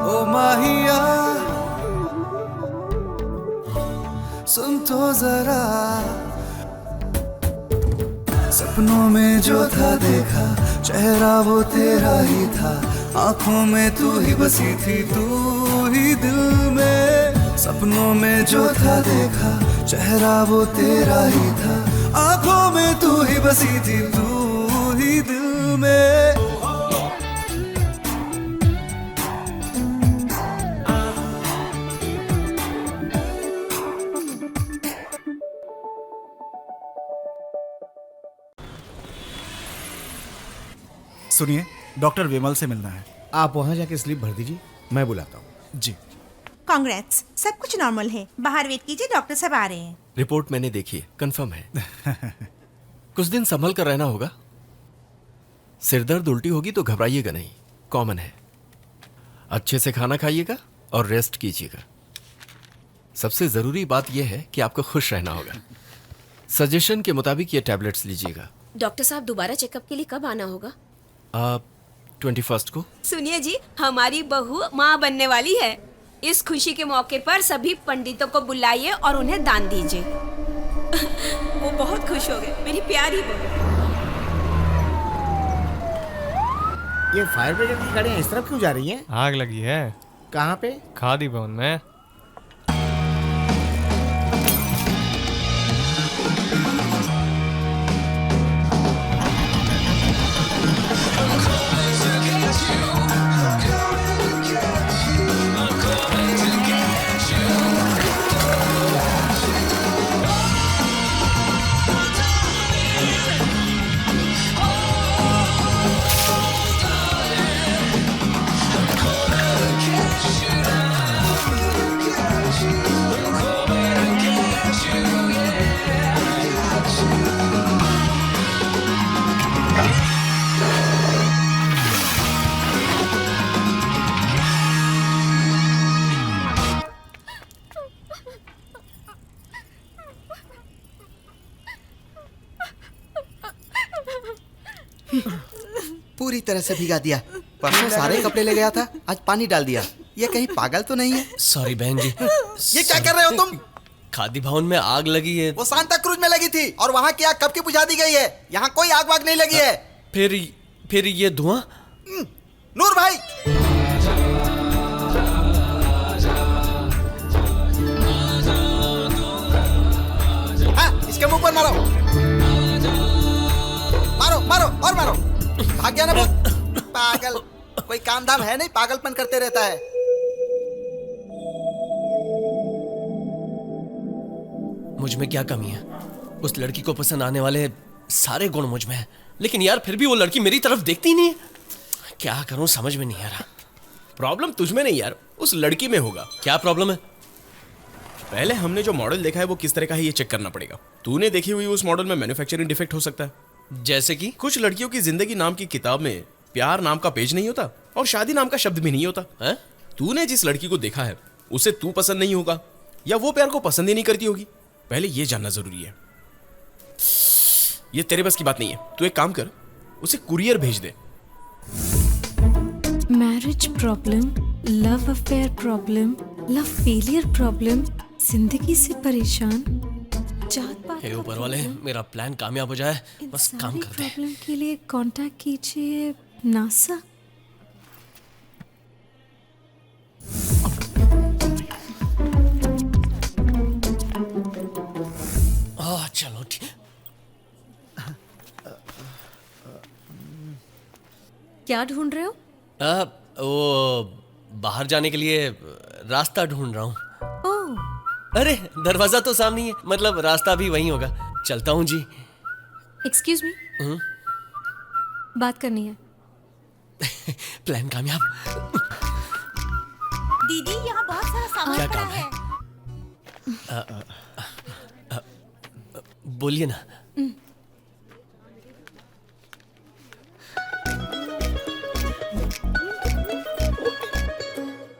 ओ माहिया सुन तो जरा, सपनों में जो था देखा चेहरा वो तेरा ही था, आंखों में तू ही बसी थी, तू ही दिल में, सपनों में जो था देखा चेहरा वो तेरा ही था, आंखों में तू ही बसी थी, तू ही दिल में। सुनिए, डॉक्टर विमल से मिलना है। आप वहां जाके स्लिप भर दीजिए, मैं बुलाता हूँ। जी। कांग्रेट्स, सब कुछ नॉर्मल है, बाहर वेट कीजिए, डॉक्टर साहब आ रहे हैं। रिपोर्ट मैंने देखी है, कंफर्म है। कुछ दिन संभल कर रहना होगा, सिरदर्द उल्टी होगी तो घबराइएगा नहीं, कॉमन है। अच्छे से खाना खाइएगा, और रेस्ट कीजिएगा। सबसे ज़रूरी बात यह है कि आपको खुश रहना होगा। सजेशन के मुताबिक ये टैबलेट्स लीजिएगा। डॉक्टर साहब दोबारा चेकअप के लिए कब आना होगा? आप 21 को। सुनिए जी, हमारी बहू माँ बनने वाली है। इस खुशी के मौके पर सभी पंडितों को बुलाइए और उन्हें दान दीजिए। वो बहुत खुश हो गए, मेरी प्यारी बहू। ये फायर ब्रिगेड की गाड़ियाँ इस तरफ क्यों जा रही हैं? आग लगी है। कहाँ पे? खादी भवन में। पूरी तरह से भिगा दिया। परसों सारे कपड़े ले गया था, आज पानी डाल दिया। ये कहीं पागल तो नहीं है? सॉरी बहन जी। ये क्या कर रहे हो तुम? खादी भवन में आग लगी है। वो सांता क्रूज में लगी थी और वहाँ की आग कब की बुझा दी गई है। यहाँ कोई आग वाग नहीं लगी है। फिर ये धुआं? नूर भाई, हाँ, इसके मुंह पर मारो, मारो मारो और मारो। भाग गया ना भूत। पागल, कोई काम धाम है नहीं, पागलपन करते रहता है। मुझ में क्या कमी है? उस लड़की को पसंद आने वाले सारे गुण मुझ में हैं, लेकिन यार फिर भी वो लड़की मेरी तरफ देखती ही नहीं है। क्या करूं समझ में नहीं आ रहा। प्रॉब्लम तुझ में नहीं यार, उस लड़की में होगा। क्या प्रॉब्लम है? पहले हमने जो मॉडल देखा है वो किस तरह का है ये चेक करना पड़ेगा। तूने देखी हुई उस मॉडल में मैन्युफैक्चरिंग डिफेक्ट हो सकता है। जैसे कि कुछ लड़कियों की जिंदगी नाम की किताब में प्यार नाम का पेज नहीं होता और शादी नाम का शब्द भी नहीं होता है? तूने जिस लड़की को देखा है उसे तू पसंद नहीं होगा या वो प्यार को पसंद ही नहीं करती होगी, पहले ये जानना जरूरी है। ये तेरे बस की बात नहीं है। तू एक काम कर, उसे कुरियर भेज दे। Marriage problem, love affair problem, love failure problem, जिंदगी से परेशान, जात पात हे ऊपर वाले, मेरा प्लान कामयाब हो जाए, बस काम कर दे। प्रॉब्लम के लिए कांटेक्ट कीजिए नासा। चलो ठीक। क्या ढूंढ रहे हो? वो बाहर जाने के लिए रास्ता ढूंढ रहा हूँ। ओह, अरे दरवाजा तो सामने ही है, मतलब रास्ता भी वहीं होगा। चलता हूँ जी। एक्सक्यूज मी, बात करनी है। प्लान कामयाब। दीदी, यहाँ बहुत सारा सामान क्या पड़ा काम है। बोलिए ना।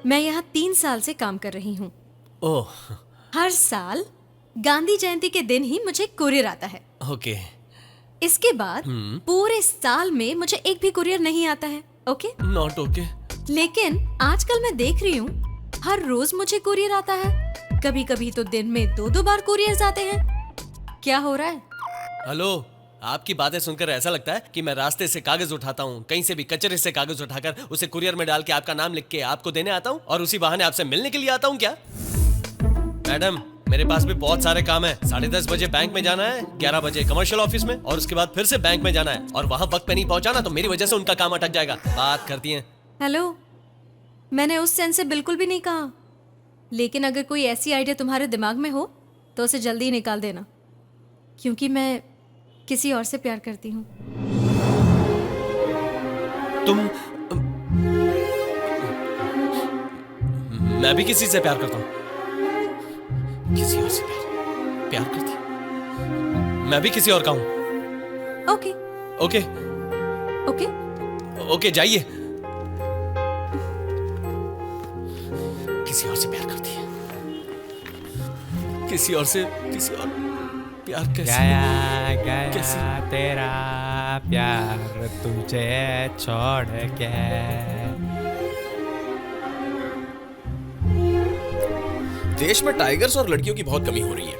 मैं यहाँ 3 साल से काम कर रही हूँ। ओह, हर साल गांधी जयंती के दिन ही मुझे कुरियर आता है। ओके। इसके बाद पूरे साल में मुझे एक भी कुरियर नहीं आता है। ओके? Not okay. लेकिन आजकल मैं देख रही हूँ हर रोज मुझे कुरियर आता है। कभी कभी तो दिन में 2-2 बार कुरियर आते हैं। क्या हो रहा है? हेलो, आपकी बातें सुनकर ऐसा लगता है कि मैं रास्ते से कागज उठाता हूँ, कहीं से भी कचरे से कागज उठाकर उसे कुरियर में डाल के आपका नाम लिख के आपको देने आता हूँ और उसी बहाने आपसे मिलने के लिए आता हूँ क्या? मैडम, मेरे पास भी बहुत सारे काम है। 10:30 बजे बैंक में जाना है, 11 बजे कमर्शियल ऑफिस में और उसके बाद फिर से बैंक में जाना है और वहाँ वक्त पे नहीं पहुँचाना तो मेरी वजह से उनका काम अटक जाएगा। बात करती है। हेलो, मैंने उस सेंस से बिल्कुल भी नहीं कहा, लेकिन अगर कोई ऐसी आइडिया तुम्हारे दिमाग में हो तो उसे जल्दी ही निकाल देना, क्योंकि मैं किसी और से प्यार करती हूँ। तुम? मैं भी किसी से प्यार करता हूँ। किसी और से प्यार करती? मैं भी किसी और का हूँ। ओके ओके ओके ओके, जाइए। किसी और से प्यार करती है। किसी और प्यार कैसे? गया तेरा प्यार तुझे छोड़ के। देश में टाइगर्स और लड़कियों की बहुत कमी हो रही है।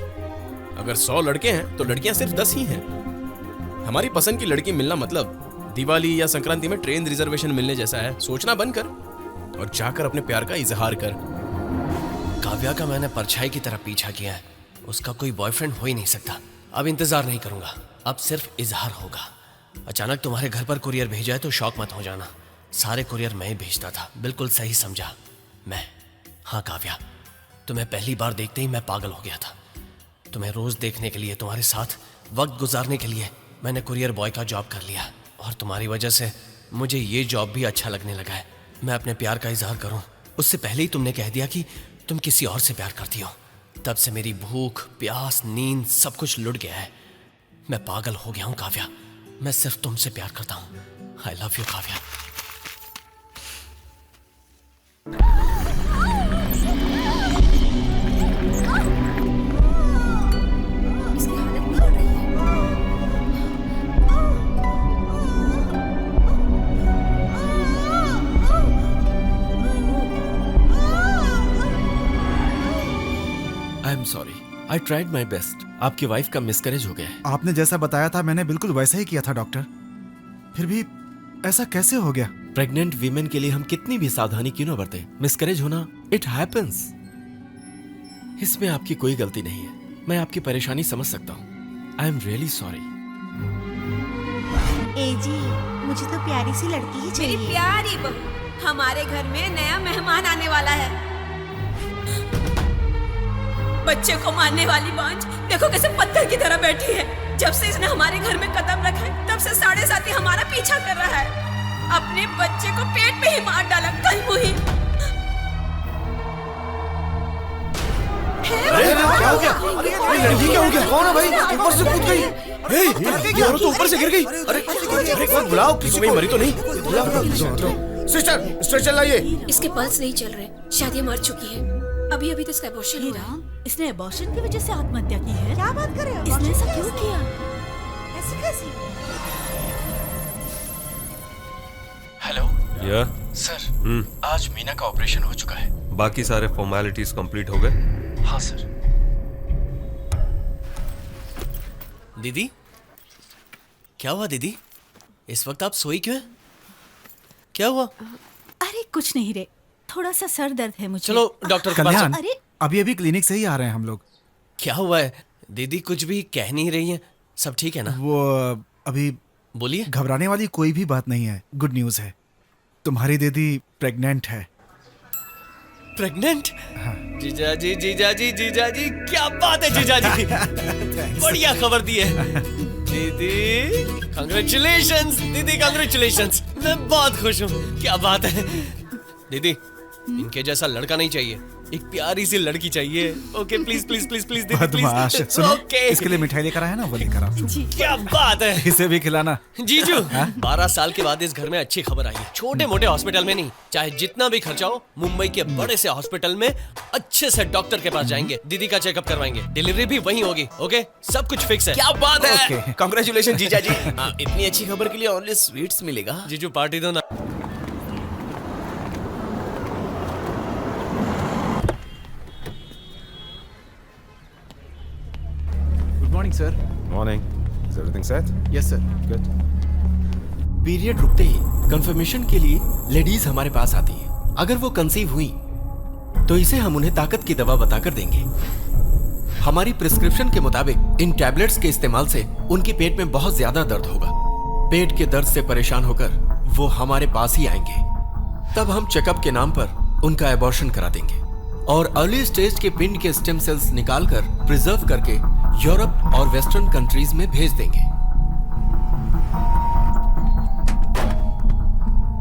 अगर 100 लड़के हैं तो लड़कियां सिर्फ 10 ही हैं। हमारी पसंद की लड़की मिलना मतलब दिवाली या संक्रांति में ट्रेन रिजर्वेशन मिलने जैसा है। सोचना बंद कर और जाकर अपने प्यार का इजहार कर। काव्या का मैंने परछाई की तरह पीछा किया है। उसका कोई बॉयफ्रेंड हो ही नहीं सकता। अब इंतजार नहीं करूंगा, अब सिर्फ इजहार होगा। अचानक तुम्हारे घर पर कुरियर भेजा है तो शौक मत हो जाना। सारे कुरियर मैं ही भेजता था। बिल्कुल सही समझा मैं। हाँ काव्या, तुम्हें पहली बार देखते ही मैं पागल हो गया था। तुम्हें रोज देखने के लिए, तुम्हारे साथ वक्त गुजारने के लिए मैंने कुरियर बॉय का जॉब कर लिया। और तुम्हारी वजह से मुझे ये जॉब भी अच्छा लगने लगा है। मैं अपने प्यार का इजहार करूं उससे पहले ही तुमने कह दिया कि तुम किसी और से प्यार करती हो। तब से मेरी भूख, प्यास, नींद सब कुछ लुट गया है। मैं पागल हो गया हूं काव्या। मैं सिर्फ तुमसे प्यार करता हूं। I love you Kavya. I am sorry, I tried my best. आपकी वाइफ का मिसकैरेज हो गया है। आपने जैसा बताया था मैंने बिल्कुल वैसा ही किया था डॉक्टर। फिर भी ऐसा कैसे हो गया? प्रेग्नेंट वीमेन के लिए हम कितनी भी सावधानी क्यों न बरतें, मिसकैरेज होना इट हैपेंस। इसमें आपकी कोई गलती नहीं है। मैं आपकी परेशानी समझ सकता हूँ। I am really sorry. ए जी, मुझे तो प्यारी सी लड़की ही चाहिए। मेरी प्यारी बहू, हमारे घर में नया मेहमान आने वाला है। बच्चे को मारने वाली बांझ देखो कैसे पत्थर की तरह बैठी है। जब से इसने हमारे घर में कदम रखा है तब से 7.5 ही हमारा पीछा कर रहा है। अपने बच्चे को पेट में ही मार डाला कल मुही। क्या हो गया? लड़की क्या हो गया? कौन है भाई? ऊपर से कूद गई। यार तो ऊपर से गिर गई। अरे बुलाओ, किसी को मरी तो नहीं? सिस्टर, स्ट्रेचर लाइए। इसके पल्स नहीं चल रहे, शायद ये मर चुकी है। अभी तो इसका एबॉर्शन हुआ है। इसने एबॉर्शन की वजह से आत्महत्या की है? क्या बात कर रहे हो? इसने ऐसा क्यों किया? ऐसी कैसी? हेलो या सर, आज मीना का ऑपरेशन हो चुका है। बाकी सारे फॉर्मेलिटीज कंप्लीट हो गए? हाँ सर। दीदी, क्या हुआ दीदी? इस वक्त आप सोई क्यों हैं? क्या हुआ? अरे कुछ नहीं रे, थोड़ा सा सर दर्द है मुझे। चलो डॉक्टर के पास। कल्याण, अरे अभी क्लिनिक से ही आ रहे हैं हम लोग। क्या हुआ है दीदी? कुछ भी कह नहीं रही हैं। सब ठीक है ना? वो अभी बोलिए। घबराने वाली कोई भी बात नहीं है। गुड न्यूज़ है, तुम्हारी दीदी प्रेग्नेंट है। प्रेग्नेंट? जीजा जी, जीजा जी, जीजा जी, क्या बात है जीजा जी। बढ़िया खबर दी है दीदी। कांग्रेचुलेशंस दीदी, कांग्रेचुलेशंस। मैं बहुत खुश हूँ। क्या बात है दीदी, इनके जैसा लड़का नहीं चाहिए, एक प्यारी सी लड़की चाहिए। Okay please please please please दीदी बदमाश। प्लीज। सुनो, ओके, इसके लिए मिठाई लेकर आया ना, वो लेकर आओ। क्या बात है। इसे भी खिलाना। जीजू, 12 साल के बाद इस घर में अच्छी खबर आई है। छोटे मोटे हॉस्पिटल में नहीं, चाहे जितना भी खर्चा हो, मुंबई के बड़े से हॉस्पिटल में अच्छे से डॉक्टर के पास जाएंगे, दीदी का चेकअप करवाएंगे, डिलीवरी भी वहीं होगी। ओके, सब कुछ फिक्स है। क्या बात है। कांग्रेचुलेशन जीजा जी। इतनी अच्छी खबर के लिए ओनली स्वीट्स मिलेगा। जीजू पार्टी दो ना। Morning sir. Morning. Is everything set? Yes sir. Good. Period रुकते ही कंफर्मेशन के लिए लेडीज हमारे पास आती हैं। अगर वो कंसीव हुई तो इसे हम उन्हें ताकत की दवा बताकर देंगे। हमारी प्रिस्क्रिप्शन के मुताबिक इन टैबलेट्स के इस्तेमाल से उनके पेट में बहुत ज्यादा दर्द होगा। पेट के दर्द से परेशान होकर वो हमारे पास ही आएंगे। तब हम चेकअप के नाम पर उनका एबॉर्शन करा देंगे और अर्ली स्टेज के पिंड के स्टेम सेल्स निकालकर प्रिजर्व करके यूरोप और वेस्टर्न कंट्रीज में भेज देंगे।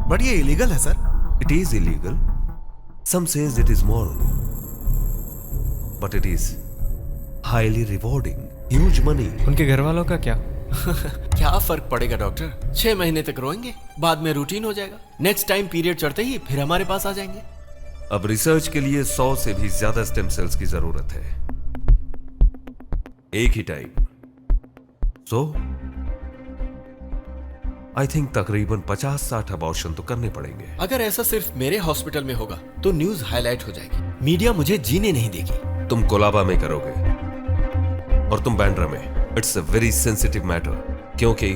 बट ये इलीगल है sir. It is illegal. Some says it is moral. But it is highly rewarding. Huge money. उनके घर वालों का क्या? क्या फर्क पड़ेगा डॉक्टर? 6 महीने तक रोएंगे, बाद में रूटीन हो जाएगा। नेक्स्ट टाइम पीरियड चढ़ते ही फिर हमारे पास आ जाएंगे। अब रिसर्च के लिए 100 से भी ज्यादा स्टेम सेल्स की जरूरत है, एक ही टाइम। सो आई थिंक तकरीबन 50-60 अबॉर्शन तो करने पड़ेंगे। अगर ऐसा सिर्फ मेरे हॉस्पिटल में होगा तो न्यूज हाईलाइट हो जाएगी, मीडिया मुझे जीने नहीं देगी। तुम कोलाबा में करोगे और तुम बैंड्रा में। It's a very sensitive matter, क्योंकि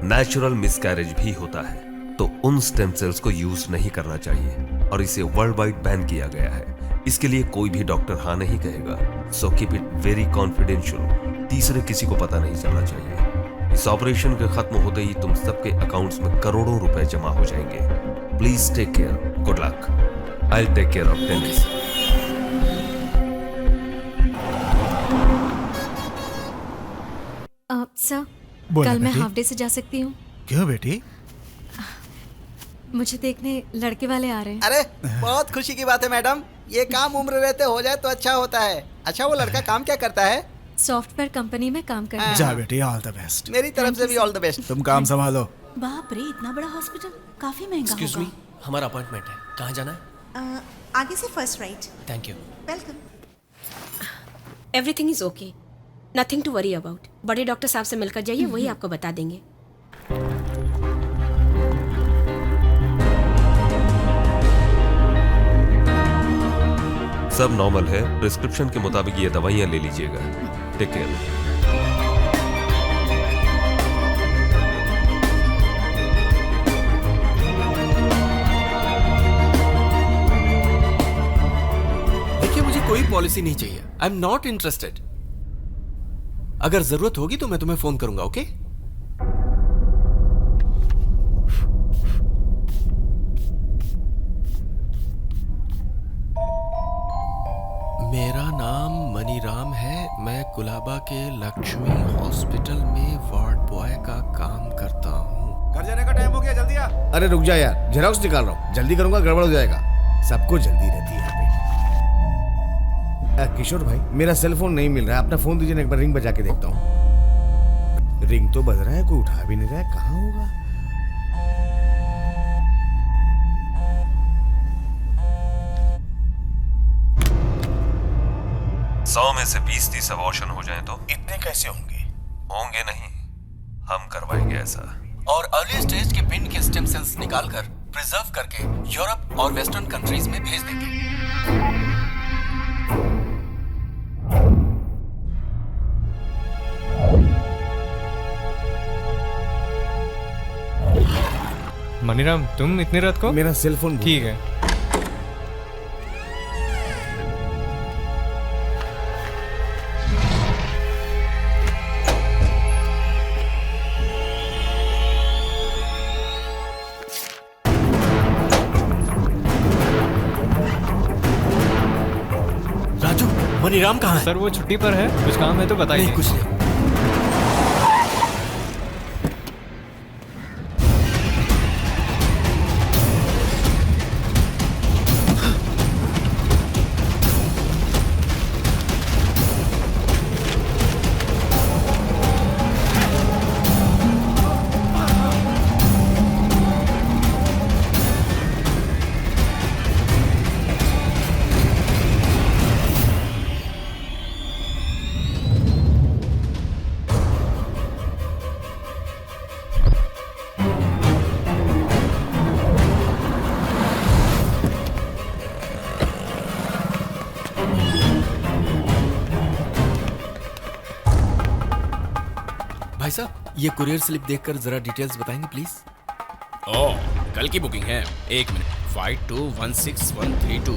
नेचुरल मिसकैरेज भी होता है, तो उन स्टेम सेल्स को यूज नहीं करना चाहिए और इसे वर्ल्ड वाइड बैन किया गया है। इसके लिए कोई भी डॉक्टर हाँ नहीं कहेगा। So keep it very confidential, तीसरे किसी को पता नहीं चलना चाहिए। इस ऑपरेशन के खत्म होते ही तुम सबके अकाउंट्स में करोड़ों रुपए जमा हो जाएंगे। Please take care, good luck, I will take care of tennis. Sir, बोला कल मैं बेटी। हाफ डे से जा सकती हूँ? क्यों बेटी? मुझे देखने लड़के वाले आ रहे हैं। अरे बहुत खुशी की बात है मैडम, ये काम उम्र रहते हो जाए तो अच्छा होता है। अच्छा, वो लड़का काम क्या करता है? सॉफ्टवेयर कंपनी में काम करता है। जा बेटी, ऑल द बेस्ट। मेरी तरफ से भी ऑल द बेस्ट। तुम काम संभालो। बाप रे, इतना बड़ा हॉस्पिटल काफी महंगा एक्सक्यूज मी, होगा। हमारा अपॉइंटमेंट है, कहाँ जाना है? आगे से first right. Thank you. Welcome. Everything is okay, nothing to worry about. बड़े डॉक्टर साहब से मिलकर जाइए, वही आपको बता देंगे। सब नॉर्मल है, प्रिस्क्रिप्शन के मुताबिक ये दवाइयां ले लीजिएगा। Take care. देखिए, मुझे कोई पॉलिसी नहीं चाहिए। I am not interested. अगर जरूरत होगी तो मैं तुम्हें फोन करूंगा, ओके? मेरा नाम मनीराम है। मैं कुलाबा के लक्ष्मी हॉस्पिटल में वार्ड बॉय का काम करता हूँ। घर जाने का टाइम हो गया, जल्दी आ। अरे रुक जा यार, जेरॉक्स निकाल रहा हूँ, जल्दी करूंगा गड़बड़ हो जाएगा। सबको जल्दी रहती है यहाँ पे। किशोर भाई, मेरा सेल फोन नहीं मिल रहा है, अपना फोन दीजिए ना, एक बार रिंग बजा के देखता हूँ। रिंग तो बज रहा है, कोई उठा भी नहीं रहा है, कहाँ होगा? 100 में से 20-30 अबॉर्शन हो जाएं तो इतने कैसे होंगे? होंगे नहीं, हम करवाएंगे ऐसा। और अर्ली स्टेज के पिंड के स्टेम सेल्स निकालकर प्रिजर्व करके यूरोप और वेस्टर्न कंट्रीज में भेज देंगे। मनीराम, तुम इतनी रात को? मेरा सेल फोन ठीक है। राजू, मनीराम कहाँ है? सर, वो छुट्टी पर है, कुछ काम है तो बताइए। नहीं, कुछ नहीं। भाई साहब, ये कुरियर स्लिप देखकर जरा डिटेल्स बताएंगे प्लीज। ओह, कल की बुकिंग है। एक मिनट, 5216-132।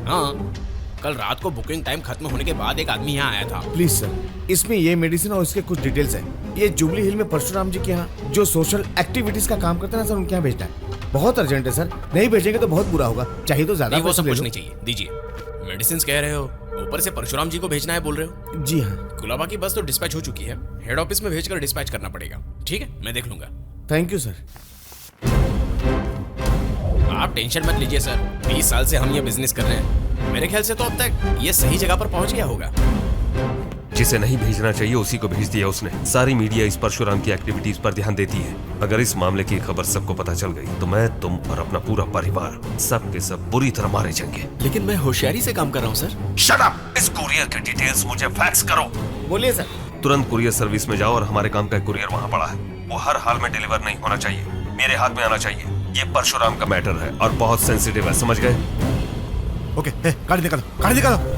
हाँ, कल रात को बुकिंग टाइम खत्म होने के बाद एक आदमी यहाँ आया था। प्लीज सर, इसमें ये मेडिसिन और इसके कुछ डिटेल्स हैं। ये जुबली हिल में परशुराम जी के यहाँ जो सोशल एक्टिविटीज का काम करते हैं ना सर, उनके यहाँ भेजना है। बहुत अर्जेंट है सर, नहीं भेजेंगे तो बहुत बुरा होगा। चाहिए तो ज्यादा नहीं, वो पैसे सब ले कुछ लो। नहीं चाहिए, दीजिए। मेडिसिन कह रहे हो, ऊपर से परशुराम जी को भेजना है बोल रहे हो? जी हाँ। कुलाबा की बस तो डिस्पैच हो चुकी है, हेड ऑफिस में भेजकर डिस्पैच करना पड़ेगा। ठीक है, मैं देख लूंगा। Thank you sir. आप टेंशन मत लीजिए सर, 20 साल से हम ये बिजनेस कर रहे हैं। मेरे ख्याल से तो अब तक ये सही जगह पर पहुंच गया होगा। जिसे नहीं भेजना चाहिए उसी को भेज दिया उसने। सारी मीडिया इस परशुराम की एक्टिविटीज पर ध्यान देती है। अगर इस मामले की खबर सबको पता चल गई तो मैं, तुम और अपना पूरा परिवार सब के सब बुरी तरह मारे जाएंगे। लेकिन मैं होशियारी से काम कर रहा हूँ सर। Shut up! इस कुरियर की डिटेल्स मुझे फैक्स करो। बोलिए सर। तुरंत कुरियर सर्विस में जाओ और हमारे काम का कुरियर वहाँ पड़ा है, वो हर हाल में डिलीवर नहीं होना चाहिए, मेरे हाथ में आना चाहिए। ये परशुराम का मैटर है और बहुत सेंसिटिव है, समझ गए? ओके, गाड़ी निकालो, गाड़ी निकालो।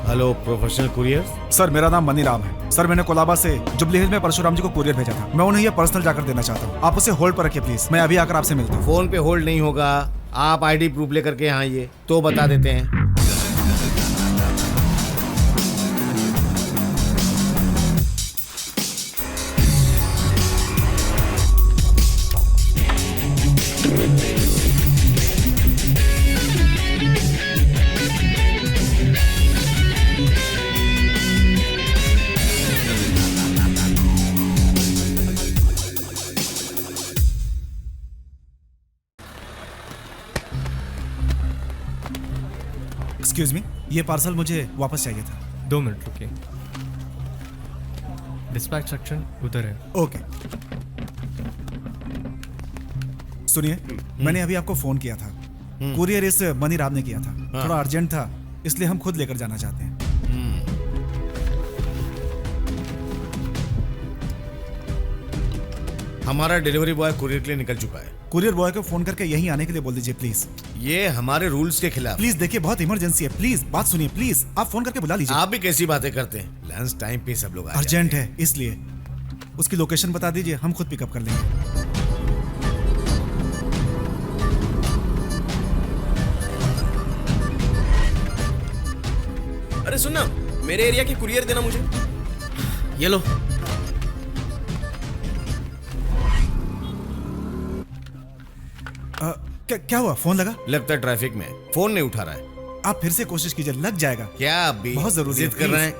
Hello professional courier. सर मेरा नाम मनीराम है। सर मैंने कोलाबा से जुबली हिल्स में परशुराम जी को कुरियर भेजा था। मैं उन्हें ये पर्सनल जाकर देना चाहता हूँ। आप उसे होल्ड पर रखिए प्लीज, मैं अभी आकर आपसे मिलता हूँ। फोन पे होल्ड नहीं होगा, आप आईडी प्रूफ लेकर के यहाँ आइए तो बता देते हैं। एक्सक्यूज मी, ये पार्सल मुझे वापस चाहिए था। 2 मिनट रुकिए। डिस्पैच सेक्शन उधर है। ओके। सुनिए, मैंने अभी आपको फोन किया था। कुरियर इस मनीराम ने किया था। थोड़ा अर्जेंट था, इसलिए हम खुद लेकर जाना चाहते हैं। हमारा डिलीवरी बॉय कुरियर के लिए निकल चुका है। कुरियर बॉय को फोन करके यहीं आने के लिए बोल दीजिए प्लीज। ये हमारे रूल्स के खिलाफ। प्लीज देखिए, बहुत इमरजेंसी है, प्लीज बात सुनिए, प्लीज आप फोन करके बुला लीजिए। आप भी कैसी बातें करते हैं? लंच टाइम पे सब लोग अर्जेंट है इसलिए। उसकी लोकेशन बता दीजिए, हम खुद पिकअप कर लेंगे। अरे सुनना, मेरे एरिया की कुरियर देना मुझे। ये लो। क्या हुआ? फोन लगा? लगता है ट्रैफिक में, फोन नहीं उठा रहा है। आप फिर से कोशिश कीजिए, लग जाएगा। क्या अभी बहुत जरूरी जिद कर रहे हैं?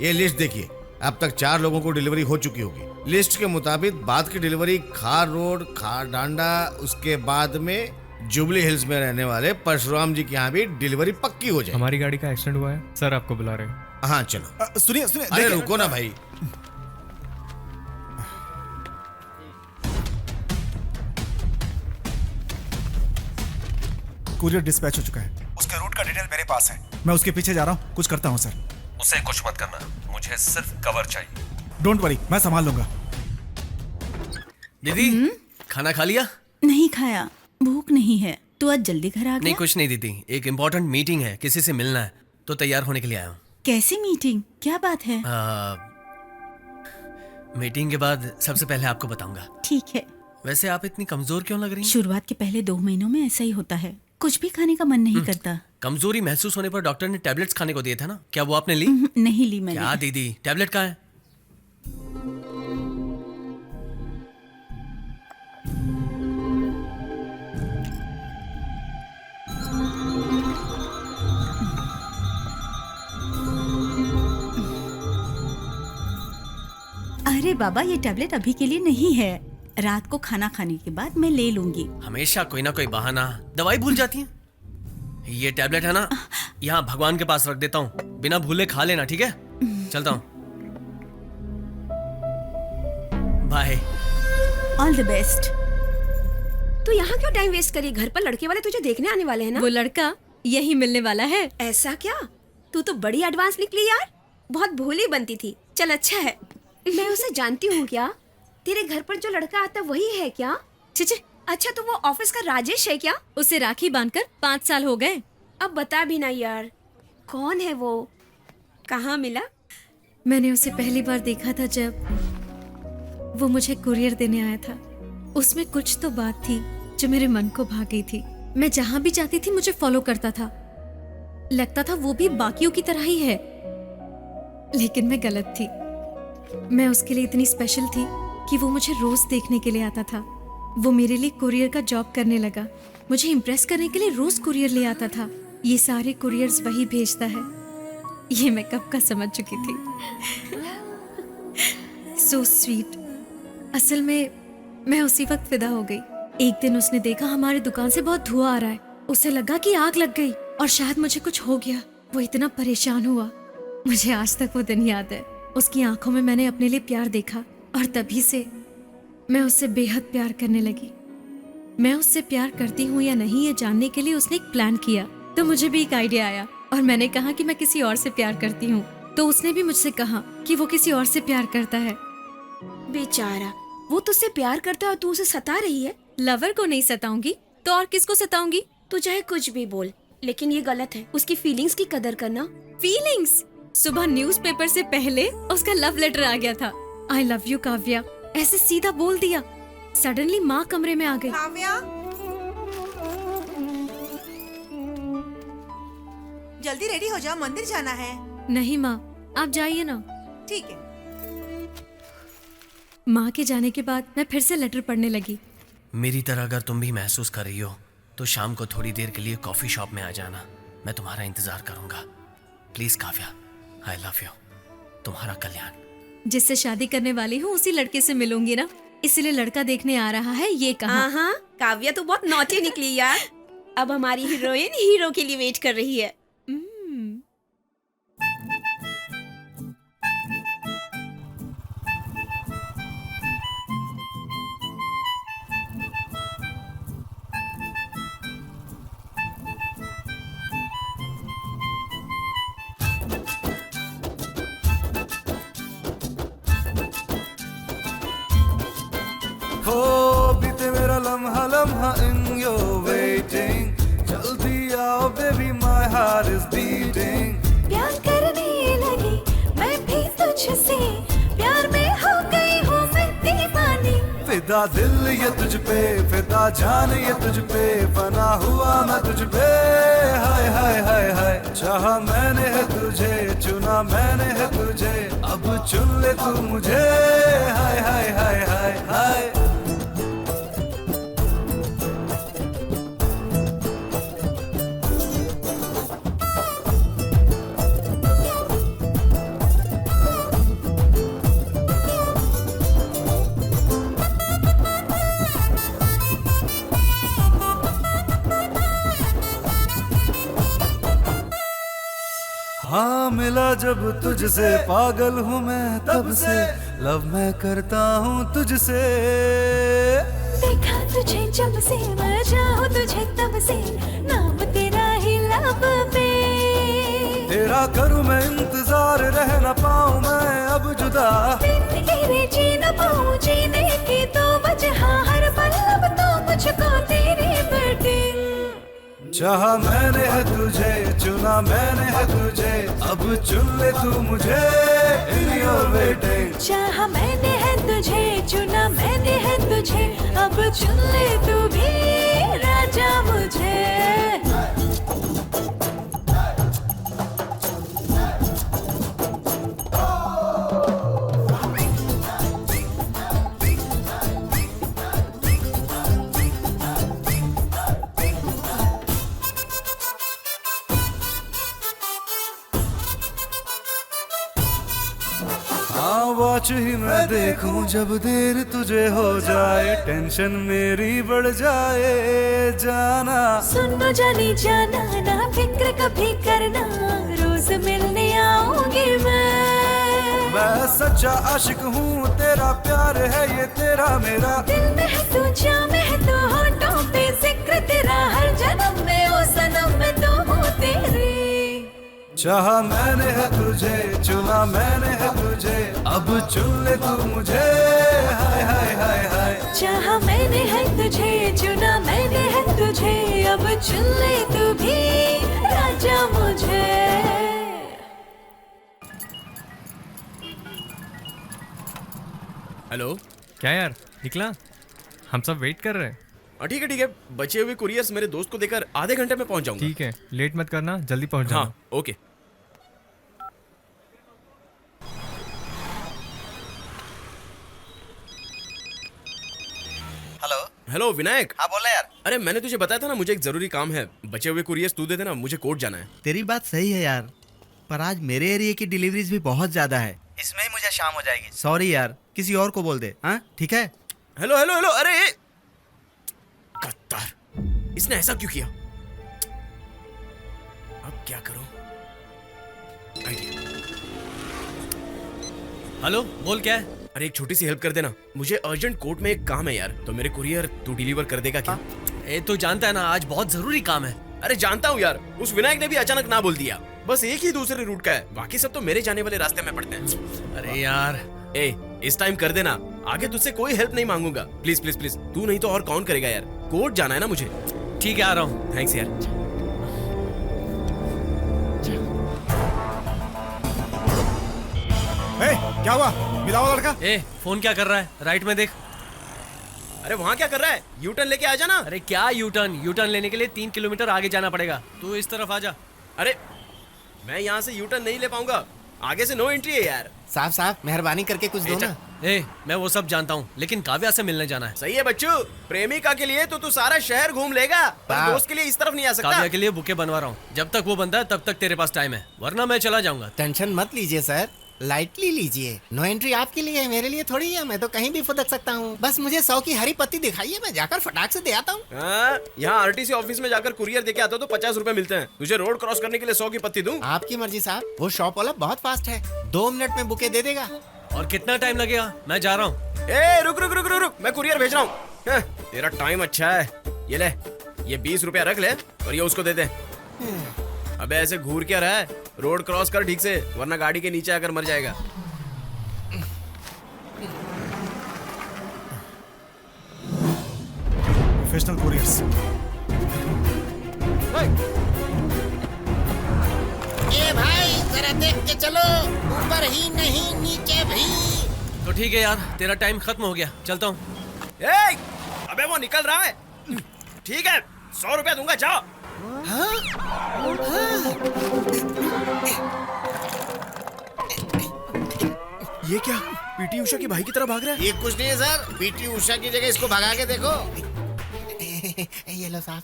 ये लिस्ट देखिए, अब तक 4 लोगों को डिलीवरी हो चुकी होगी। लिस्ट के मुताबिक बाद की डिलीवरी खार रोड, खार डांडा, उसके बाद में जुबली हिल्स में रहने वाले परशुराम जी के यहाँ भी डिलीवरी पक्की हो जाए। हमारी गाड़ी का एक्सीडेंट हुआ है सर, आपको बुला रहे हैं। हाँ चलो। सुनिए सुनिए, अरे रुको ना भाई। कुरियर डिस्पैच हो चुका है। उसके रूट का डिटेल मेरे पास है। मैं उसके पीछे जा रहा हूँ, कुछ करता हूँ सर। उसे कुछ मत करना, मुझे सिर्फ कवर चाहिए। डोंट वरी, मैं संभाल लूंगा। दीदी खाना खा लिया? नहीं खाया, भूख नहीं है। तू आज जल्दी घर आ गया? नहीं कुछ नहीं दीदी, एक इम्पोर्टेंट मीटिंग है, किसी से मिलना है तो तैयार होने के लिए आया हूँ। कैसी मीटिंग? क्या बात है? मीटिंग के बाद सबसे पहले आपको बताऊंगा। ठीक है। वैसे आप इतनी कमजोर क्यों लग रही हैं? शुरुआत के पहले 2 महीनों में ऐसा ही होता है, कुछ भी खाने का मन नहीं करता। कमजोरी महसूस होने पर डॉक्टर ने टैबलेट्स खाने को दिए थे ना, क्या वो आपने ली? नहीं ली मैंने। क्या दीदी, टैबलेट कहाँ है? अरे बाबा, ये टैबलेट अभी के लिए नहीं है, रात को खाना खाने के बाद मैं ले लूंगी। हमेशा कोई ना कोई बहाना, दवाई भूल जाती है। ये टैबलेट है ना, यहाँ भगवान के पास रख देता हूँ, बिना भूले खा लेना, ठीक है? चलता हूँ, बाय। All the best. तू यहाँ क्यों टाइम वेस्ट करी? घर पर लड़के वाले तुझे देखने आने वाले हैं ना। वो लड़का यही मिलने वाला है। ऐसा क्या? तू तो बड़ी एडवांस निकली यार, बहुत भोली बनती थी। चल अच्छा है, मैं उसे जानती हूँ। क्या तेरे घर पर जो लड़का आता वही है क्या? चिचे, अच्छा तो वो ऑफिस का राजेश है क्या? उसे राखी बांधकर 5 साल हो गए। अब बता भी ना यार, कौन है वो? कहाँ मिला? मैंने उसे पहली बार देखा था जब वो मुझे कुरियर देने आया था। उसमें कुछ तो बात थी जो मेरे मन को भा गई थी। मैं जहां भी जाती थी मुझे फॉलो करता था, लगता था वो भी बाकियों की तरह ही है, लेकिन मैं गलत थी। मैं उसके लिए इतनी स्पेशल थी कि वो मुझे रोज देखने के लिए आता था। वो मेरे लिए कुरियर का जॉब करने लगा, मुझे इम्प्रेस करने के लिए रोज कुरियर ले आता था। ये सारे कुरियर्स वही भेजता है, ये मैं कब का समझ चुकी थी। So sweet. असल में मैं उसी वक्त फिदा हो गई। एक दिन उसने देखा हमारी दुकान से बहुत धुआं आ रहा है, उसे लगा कि आग लग गई और शायद मुझे कुछ हो गया। वो इतना परेशान हुआ, मुझे आज तक वो दिन याद है। उसकी आंखों में मैंने अपने लिए प्यार देखा और तभी से मैं उससे बेहद प्यार करने लगी। मैं उससे प्यार करती हूँ या नहीं ये जानने के लिए उसने एक प्लान किया, तो मुझे भी एक आइडिया आया और मैंने कहा कि मैं किसी और से प्यार करती हूँ, तो उसने भी मुझसे कहा कि वो किसी और से प्यार करता है। बेचारा, वो तुझसे प्यार करता है और तू उसे सता रही है। लवर को नहीं सताऊंगी तो और किसको सताऊंगी? तू चाहे कुछ भी बोल, लेकिन ये गलत है। उसकी फीलिंग्स की कदर करना। फीलिंग्स? सुबह न्यूज़पेपर से पहले उसका लव लेटर आ गया था। आई लव यू काव्या, ऐसे सीधा बोल दिया। सडनली माँ कमरे में आ गई। काव्या, जल्दी रेडी हो जाओ, मंदिर जाना है। नहीं माँ, आप जाइए ना। ठीक है। माँ के जाने के बाद मैं फिर से लेटर पढ़ने लगी। मेरी तरह अगर तुम भी महसूस कर रही हो तो शाम को थोड़ी देर के लिए कॉफी शॉप में आ जाना, मैं तुम्हारा इंतजार करूंगा। Please Kavya, I love you. तुम्हारा कल्याण। जिससे शादी करने वाली हूँ उसी लड़के से मिलूंगी ना, इसलिए लड़का देखने आ रहा है ये कहा। हाँ, काव्या तो बहुत नॉटी निकली यार। अब हमारी हीरोइन हीरो के लिए वेट कर रही है। हो बीते मेरा लम्हा लम्हा in your waiting, जल्दी आओ baby my heart is beating। प्यार करने लगी मैं भी तुझसे, प्यार में हो गई हूँ मैं दीवानी। फिदा दिल ये तुझ पे, फिदा जान ये तुझ पे, बना हुआ मैं तुझ पे। हाय हाय हाय हाय, चाहा मैंने है तुझे, चुना मैंने है तुझे, अब चुन ले तू मुझे। हाय हाय हाय हाय हाय। हाँ मिला जब तुझसे, पागल हूँ मैं तब से, लव मैं करता हूँ तुझसे। देखा तुझे जब से, मैं चाहूँ तुझे तब से, नाम तेरा ही लब पे। तेरा करूँ मैं इंतजार, रह न पाऊँ मैं अब जुदा। बिन तेरे जी न पाऊँ, जीने की तो वजह हर पल अब तो मुझको तेरी वेटिंग। चाहा मैंने है तुझे, चुना मैंने है तुझे, अब चुन ले तू मुझे। In your waiting। चाहा मैंने है तुझे, चुना मैंने है तुझे, अब चुन ले तू भी राजा मुझे। वॉच ही मैं देखूं जब देर तुझे हो जाए, टेंशन मेरी बढ़ जाए जाना। सुनो जानी जाना, ना फिक्र कभी करना, रोज मिलने आऊंगी मैं सच्चा आशिक हूँ, तेरा प्यार है ये तेरा मेरा। दिल में है तू, जा में है तू, होठों पे जिक्र तेरा, हर जन्म में ओ सनम मैं तो हूँ तेरी। चाहा मैंने है तुझे, चुना मैंने है तुझे, अब चुन ले तू मुझे। हाय हाय हाय हाय। चाहा मैंने है तुझे, चुना मैंने है तुझे, अब चुन ले तू भी राजा मुझे। हेलो। क्या यार, निकला? हम सब वेट कर रहे हैं। ठीक है, बचे हुए कुरियर्स मेरे दोस्त को देकर आधे घंटे में पहुंच जाऊंगा। ठीक है, लेट मत करना, जल्दी पहुंच जाना। हाँ, ओके। हेलो विनायक। हाँ बोला यार। अरे मैंने तुझे बताया था ना, मुझे एक जरूरी काम है, बचे हुए कुरियर्स तू दे देना, मुझे कोर्ट जाना है। तेरी बात सही है यार, पर आज मेरे एरिया की डिलीवरीज भी बहुत ज्यादा है। इसमें ही मुझे शाम हो जाएगी। सॉरी यार, किसी और को बोल दे। हाँ ठीक है। हेलो हेलो हेलो, अरे गद्दार, इसने ऐसा क्यों किया? अब क्या करूं? आइडिया। हेलो, बोल क्या है? अरे एक छोटी सी हेल्प कर देना, मुझे अर्जेंट कोर्ट में एक काम है यार, तो मेरे कुरियर तू डिलीवर कर देगा क्या? ए तू जानता है ना आज बहुत जरूरी काम है। अरे जानता हूँ यार, उस विनायक ने भी अचानक ना बोल दिया। बस एक ही दूसरे रूट का है, बाकी सब तो मेरे जाने वाले रास्ते में पड़ते हैं। अरे यार, इस टाइम कर देना, आगे तुझसे कोई हेल्प नहीं मांगूंगा। प्लीज प्लीज प्लीज, तू नहीं तो और कौन करेगा यार? कोर्ट जाना है ना मुझे। ठीक है, आ रहा हूँ। थैंक्स यार। क्या हुआ? मिला हुआ लड़का? फोन क्या कर रहा है? राइट में देख। अरे वहाँ क्या कर रहा है? यू टर्न लेके आ जाना। अरे क्या यू टर्न लेने के लिए 3 किलोमीटर आगे जाना पड़ेगा। तू इस तरफ आ जा। अरे मैं यहाँ से यू टर्न नहीं ले पाऊंगा, आगे से नो एंट्री है यार। साहब मेहरबानी करके कुछ दो ना। मैं वो सब जानता हूँ, लेकिन काव्या से मिलने जाना है। सही है बच्चू, प्रेमिका के लिए तो तू सारा शहर घूम लेगा, पर दोस्त के लिए इस तरफ नहीं आ सकता। काव्या के लिए बुके बनवा रहा हूँ, जब तक वो बनता है तब तक तेरे पास टाइम है, वरना मैं चला जाऊंगा। टेंशन मत लीजिए सर, लाइटली लीजिए। नो एंट्री आपके लिए है, मेरे लिए थोड़ी है। मैं तो कहीं भी फुदक सकता हूँ। बस मुझे 100 की हरी पत्ती दिखाइए, मैं जाकर फटाक से दे आता हूँ। यहाँ आरटीसी ऑफिस में जाकर कुरियर देके आता तो 50 रुपए मिलते हैं। तुझे रोड क्रॉस करने के लिए 100 की पत्ती दूं? आपकी मर्जी साहब, वो शॉप वाला बहुत फास्ट है, 2 मिनट में बुके दे देगा। और कितना टाइम लगेगा? मैं जा रहा हूँ। रुक रुक रुक रुक रुक, मैं कुरियर भेज रहा हूँ। तेरा टाइम अच्छा है, ये ले, ये 20 रुपया रख ले और ये उसको दे दे। अबे ऐसे घूर क्या रहा है? रोड क्रॉस कर ठीक से, वरना गाड़ी के नीचे आकर मर जाएगा। Professional couriers. ए भाई जरा देख के चलो, ऊपर ही नहीं नीचे भी। तो ठीक है यार, तेरा टाइम खत्म हो गया, चलता हूँ। अबे वो निकल रहा है। ठीक है, 100 रुपया दूंगा, जाओ। ये क्या? पीटी उषा की भाई की तरह भाग रहा है? ये कुछ नहीं है सर, पीटी उषा की जगह इसको भगा के देखो। ये लो साहब।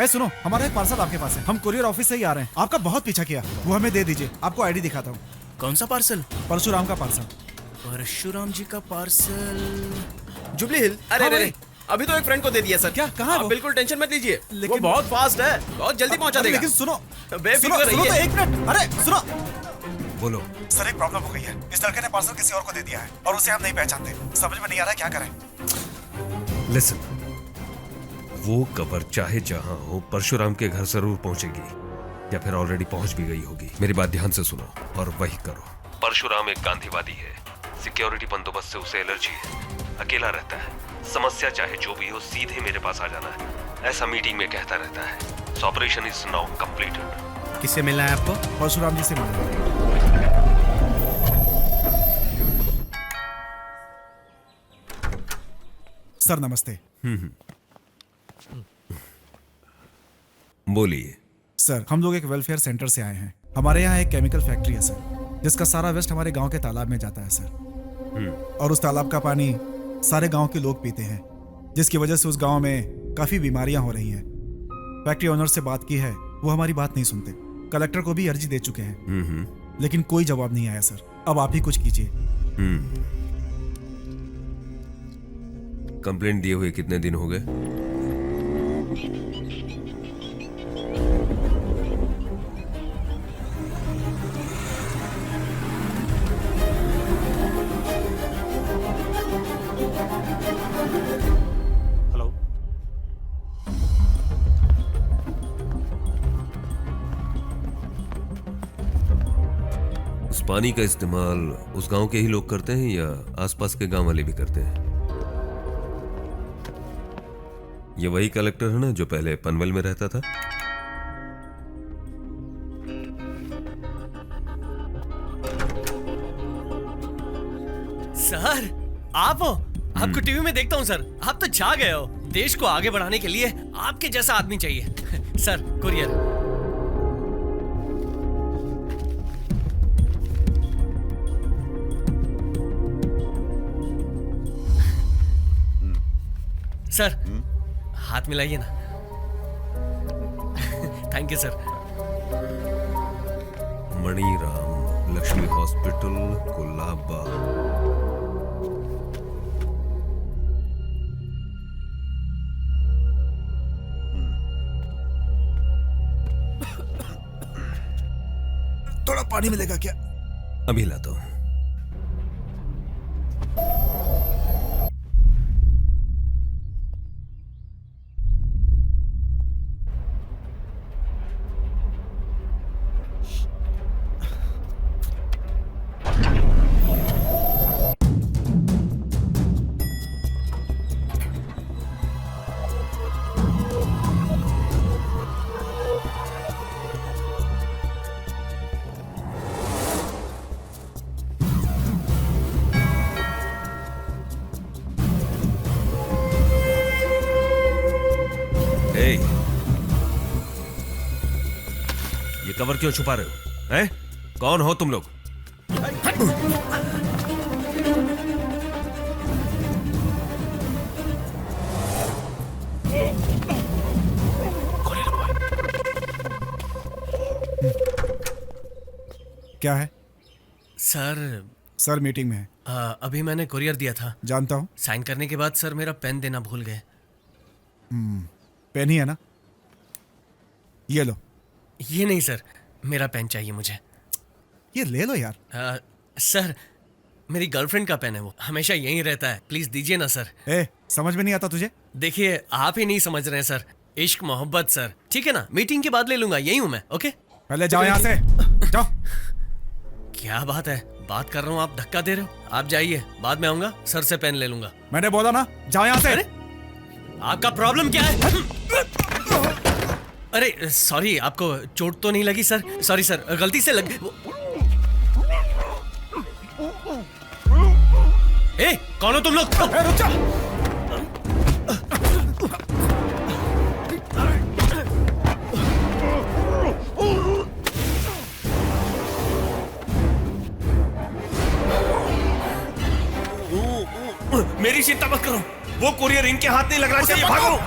सुनो, हमारा एक पार्सल आपके पास है, हम कुरियर ऑफिस से ही आ रहे हैं। आपका बहुत पीछा किया, वो हमें दे दीजिए। आपको आईडी दिखाता हूँ। कौन सा पार्सल? परशुराम का पार्सल। परशुराम जी का पार्सल, जुबली हिल। अरे अभी तो एक फ्रेंड को दे दिया सर। क्या? कहाँ है वो? बिल्कुल टेंशन मत लीजिए, वो बहुत फास्ट है, बहुत जल्दी पहुंचा देगा। लेकिन सुनो, बेफिक्र सुनो तो एक मिनट। अरे सुनो, बोलो। सर एक प्रॉब्लम हो गई है, इस लड़के ने पार्सल किसी और को दे दिया है और उसे हम नहीं पहचानते। समझ में नहीं आ रहा क्या करें। लिसन, वो कबर चाहे जहां हो परशुराम के घर जरूर पहुंचेगी, या फिर ऑलरेडी पहुंच भी गई होगी। मेरी बात ध्यान से सुनो और वही करो। परशुराम एक गांधीवादी है, सिक्योरिटी बंदोबस्त से उसे एलर्जी है, अकेला रहता है। समस्या चाहे जो भी हो, सीधे मेरे पास आ जाना है, ऐसा मीटिंग में कहता रहता है। Operation is now completed. किससे मिलना है आपको? परशुराम जी से मिलना है। सर नमस्ते। बोलिए। सर हम लोग एक वेलफेयर सेंटर से आए हैं। हमारे यहाँ एक केमिकल फैक्ट्री है सर, जिसका सारा वेस्ट हमारे गांव के तालाब में जाता है सर। और उस तालाब का पानी सारे गांव के लोग पीते हैं, जिसकी वजह से उस गांव में काफी बीमारियां हो रही हैं। फैक्ट्री ओनर से बात की है, वो हमारी बात नहीं सुनते। कलेक्टर को भी अर्जी दे चुके हैं, लेकिन कोई जवाब नहीं आया सर। अब आप ही कुछ कीजिए। कंप्लेंट दिए हुए कितने दिन हो गए? हेलो, उस पानी का इस्तेमाल उस गांव के ही लोग करते हैं या आसपास के गांव वाले भी करते हैं? ये वही कलेक्टर है ना जो पहले पनवेल में रहता था? सर आप हो? आपको टीवी में देखता हूँ सर, आप तो छा गए हो। देश को आगे बढ़ाने के लिए आपके जैसा आदमी चाहिए। Sir courier. सर हाथ मिलाइए ना। Thank you sir. Maniram Lakshmi hospital Colaba. थोड़ा पानी मिलेगा क्या? अभी लाता हूं। ये कवर क्यों छुपा रहे हो? हैं? कौन हो तुम लोग? क्या है? सर मीटिंग में है। अभी मैंने कुरियर दिया था। जानता हूँ। साइन करने के बाद सर मेरा पेन देना भूल गए। पेन ही है ना? ये लो। ये नहीं सर, मेरा पेन चाहिए मुझे। ये ले लो यार। सर मेरी गर्लफ्रेंड का पेन है, वो हमेशा यहीं रहता है, प्लीज दीजिए ना सर। समझ में नहीं आता तुझे? देखिए आप ही नहीं समझ रहे हैं सर, इश्क मोहब्बत सर। ठीक है ना, मीटिंग के बाद ले लूंगा, यही हूं मैं। ओके पहले जाओ यहाँ से, जाओ। क्या बात है, बात कर रहा हूँ आप धक्का दे रहे हो। आप जाइए, बाद में आऊंगा, सर से पेन ले लूंगा। मैंने बोला ना, जाओ यहाँ से। आपका प्रॉब्लम क्या है? अरे सॉरी, आपको चोट तो नहीं लगी सर? सॉरी सर, गलती से लग। ए, कौन हो तुम लोग? रुक जा। मेरी चिंता मत करो, वो कुरियर इनके हाथ नहीं लगना चाहिए। भागो।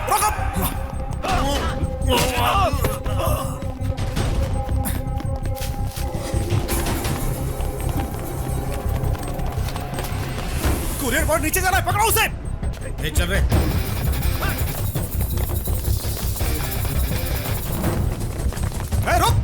कुरियर बॉय नीचे जा रहा है, पकड़ो उसे। ले चल रहे। रुक।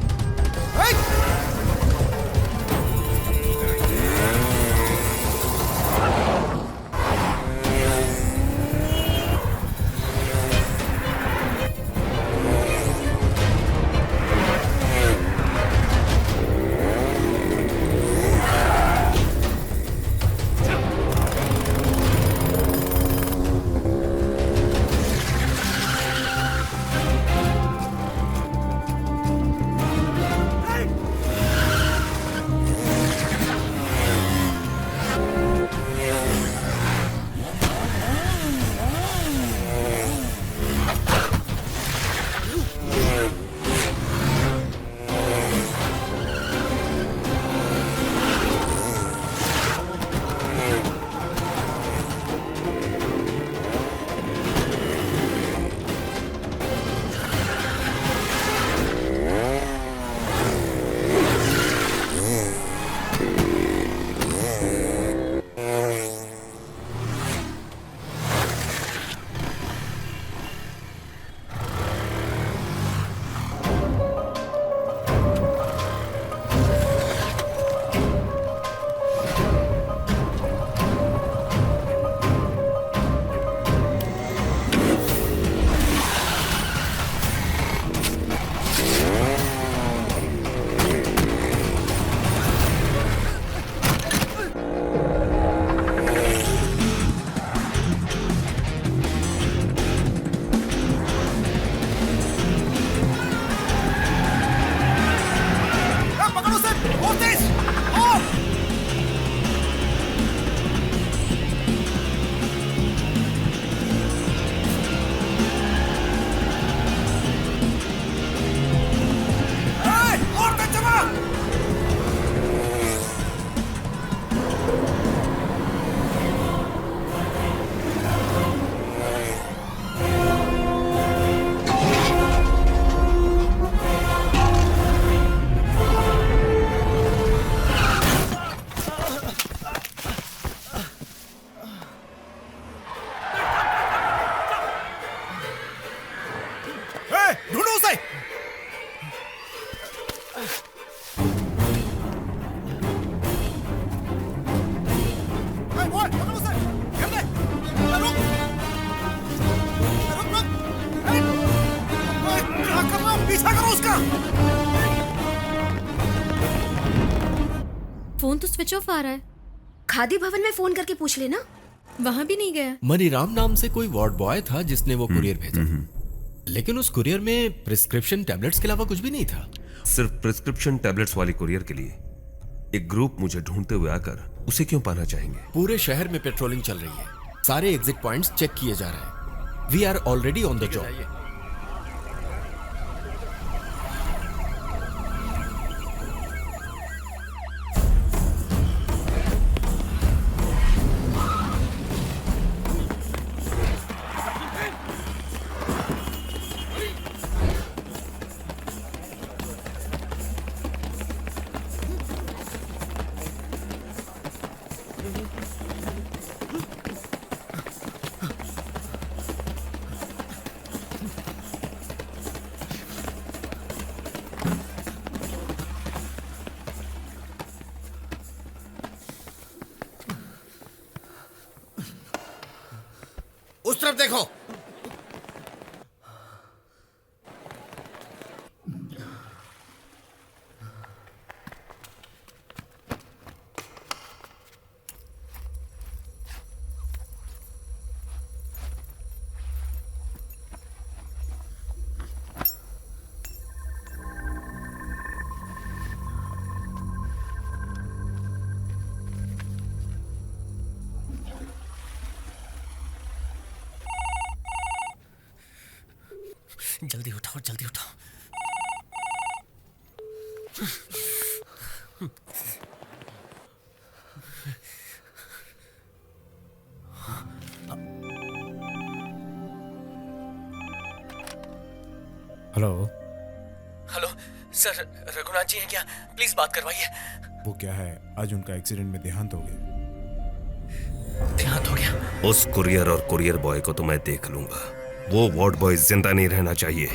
फोन तो स्विच ऑफ आ रहा है। खादी भवन में फोन करके पूछ लेना। वहां भी नहीं गया। मनीराम नाम से कोई वार्ड बॉय था जिसने वो कुरियर भेजा, लेकिन उस कुरियर में प्रिस्क्रिप्शन टैबलेट्स के अलावा कुछ भी नहीं था। सिर्फ प्रिस्क्रिप्शन टैबलेट्स वाली कुरियर के लिए एक ग्रुप मुझे ढूंढते हुए आकर उसे क्यों पाना चाहेंगे? पूरे शहर में पेट्रोलिंग चल रही है, सारे एग्जिट पॉइंट्स चेक किए जा रहे हैं। We are already on the job. उस तरफ देखो। जल्दी उठाओ, जल्दी उठाओ। Hello. Hello sir, Raghunath ji हैं क्या? प्लीज बात करवाइए। वो क्या है, आज उनका एक्सीडेंट में देहांत हो गया। देहांत हो गया? उस कुरियर और कुरियर बॉय को तो मैं देख लूंगा। वो वार्ड बॉय जिंदा नहीं रहना चाहिए।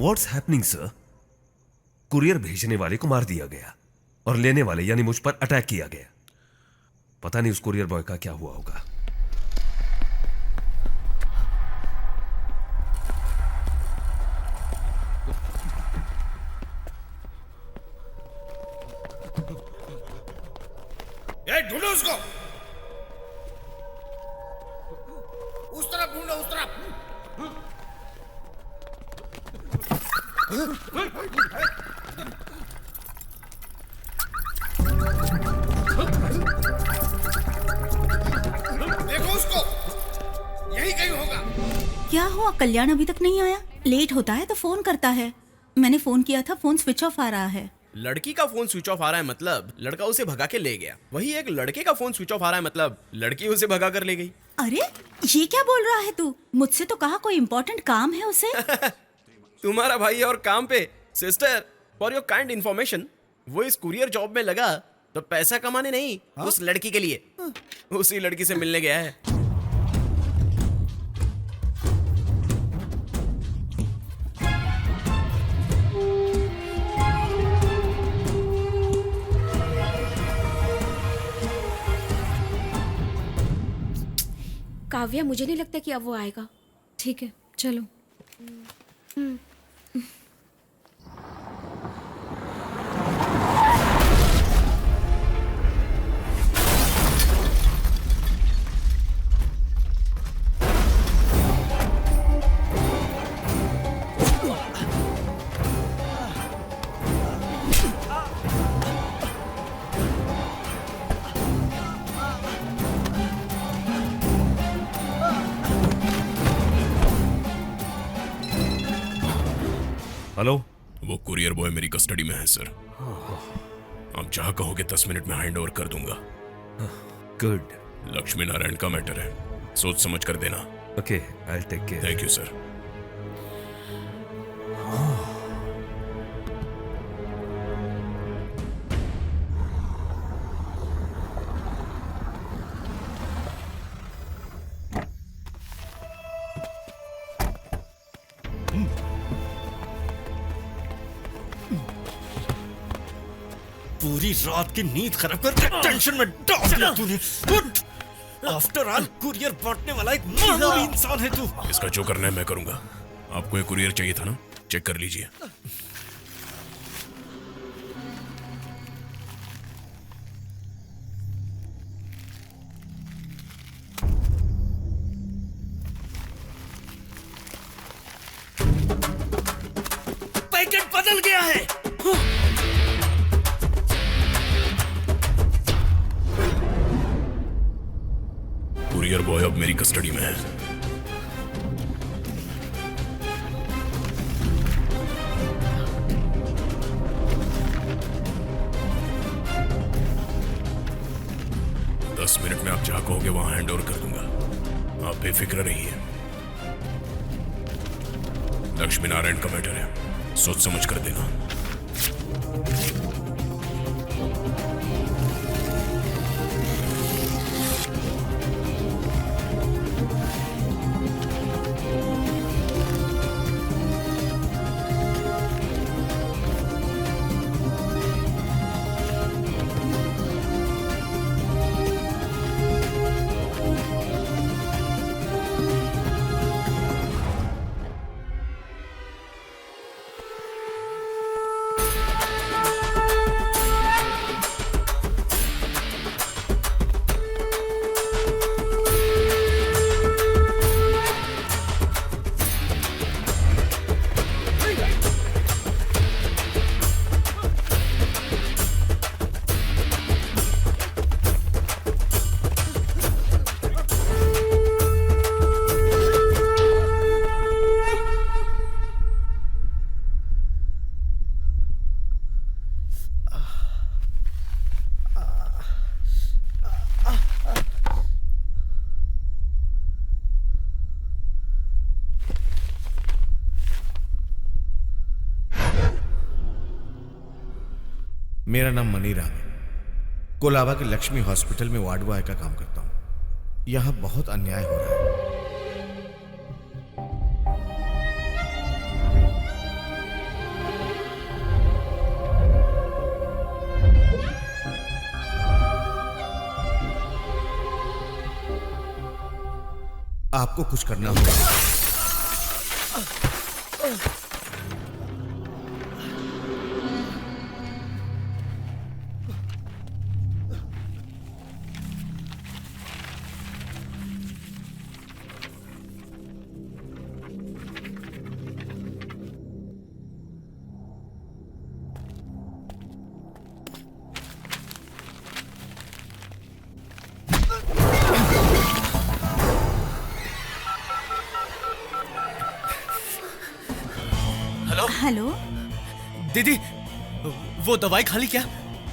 What's happening, sir? कुरियर भेजने वाले को मार दिया गया और लेने वाले यानी मुझ पर अटैक किया गया। पता नहीं उस कुरियर बॉय का क्या हुआ होगा। ढूंढो उसको। उस तरफ ढूंढो, उस तरफ। देखो उसको, यही कहीं होगा। क्या हुआ, कल्याण अभी तक नहीं आया? लेट होता है तो फोन करता है। मैंने फोन किया था, फोन स्विच ऑफ आ रहा है। लड़की का फोन स्विच ऑफ आ रहा है मतलब लड़का उसे भगा के ले गया। वही एक लड़के का फोन स्विच ऑफ आ रहा है मतलब लड़की उसे भगा कर ले गई। अरे ये क्या बोल रहा है तू? मुझसे तो कहा कोई इम्पोर्टेंट काम है उसे। तुम्हारा भाई और काम पे। Sister, for your kind information, वो इस कुरियर जॉब में लगा तो पैसा कमाने नहीं, उस लड़की के लिए। उसी लड़की से मिलने गया है। काव्या, मुझे नहीं लगता कि अब वो आएगा। ठीक है, चलो। हेलो। वो कुरियर बॉय मेरी कस्टडी में है सर। आप जहां कहोगे 10 मिनट में हैंड ओवर कर दूंगा। गुड। लक्ष्मी नारायण का मैटर है, सोच समझ कर देना। Okay, I will take care. Thank you sir. पूरी रात की नींद खराब करके टेंशन में डाल दिया तूने। आफ्टर ऑल कुरियर बांटने वाला एक मामूली इंसान है तू। इसका जो करना है मैं करूंगा। आपको एक कुरियर चाहिए था ना, चेक कर लीजिए। पैकेट बदल गया है। कुरियर बॉय अब मेरी कस्टडी में है। दस मिनट में आप जहां कहोगे वहां हैंड ओवर कर दूंगा। आप बेफिक्र रहिए। लक्ष्मी नारायण का मैटर है, सोच समझ कर देना। मेरा नाम मनीराम है। कोलाबा के लक्ष्मी हॉस्पिटल में वार्ड बॉय का काम करता हूं। यहां बहुत अन्याय हो रहा है। आपको कुछ करना होगा। हेलो दीदी, वो दवाई खा ली क्या?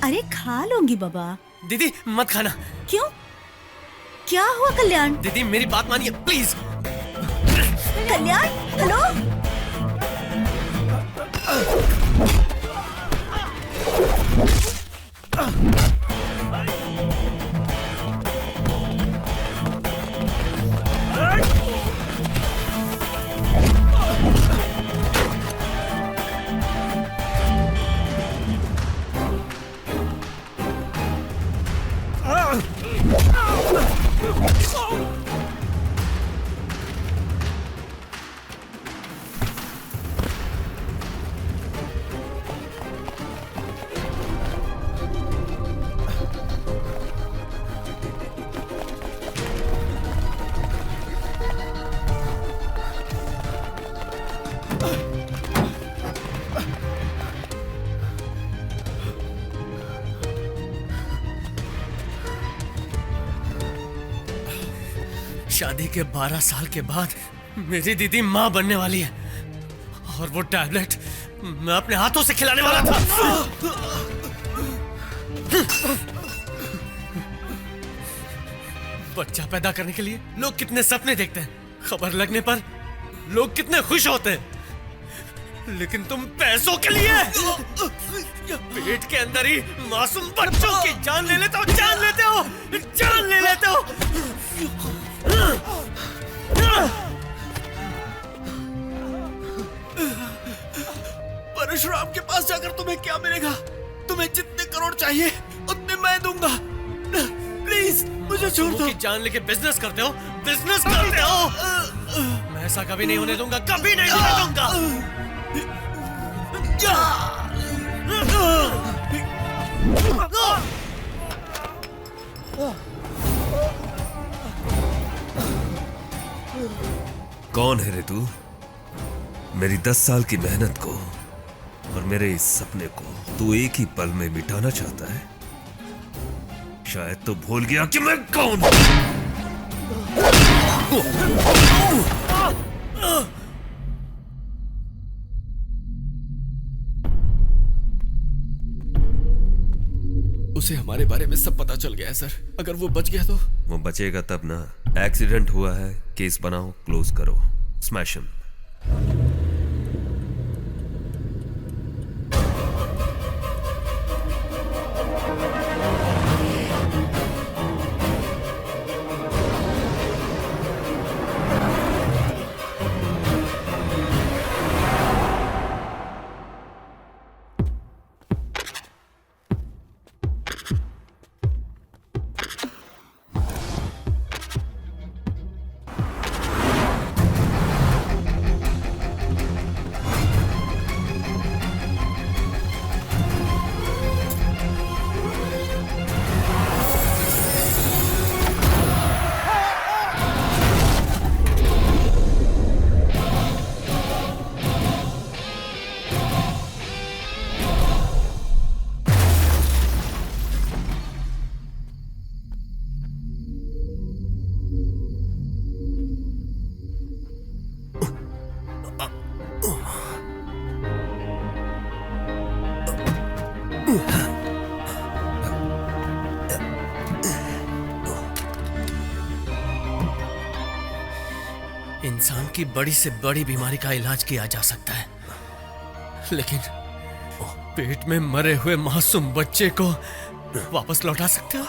अरे खा लूंगी बाबा। दीदी मत खाना। क्यों? क्या हुआ कल्याण? दीदी मेरी बात मानिए प्लीज। Kalyan hello. शादी के 12 साल के बाद मेरी दीदी माँ बनने वाली है और वो टैबलेट मैं अपने हाथों से खिलाने वाला था। बच्चा पैदा करने के लिए लोग कितने सपने देखते हैं, खबर लगने पर लोग कितने खुश होते हैं, लेकिन तुम पैसों के लिए पेट के अंदर ही मासूम बच्चों की जान ले लेते हो, जान लेते हो, जान ले लेते हो। परशुराम के पास जाकर तुम्हें क्या मिलेगा? तुम्हें जितने करोड़ चाहिए उतने मैं दूंगा। प्लीज मुझे छोड़ दो। जान लेके बिजनेस करते हो, बिजनेस करते हो। मैं ऐसा कभी नहीं होने दूंगा, कभी नहीं होने दूंगा। कौन है रे तू? मेरी 10 साल की मेहनत को और मेरे इस सपने को तू एक ही पल में मिटाना चाहता है? शायद तो भूल गया कि मैं कौन हूं। उसे हमारे बारे में सब पता चल गया है सर। अगर वो बच गया तो? वो बचेगा तब ना। एक्सीडेंट हुआ है, केस बनाओ, क्लोज करो, स्मैश हिम। इंसान की बड़ी से बड़ी बीमारी का इलाज किया जा सकता है, लेकिन पेट में मरे हुए मासूम बच्चे को वापस लौटा सकते हो?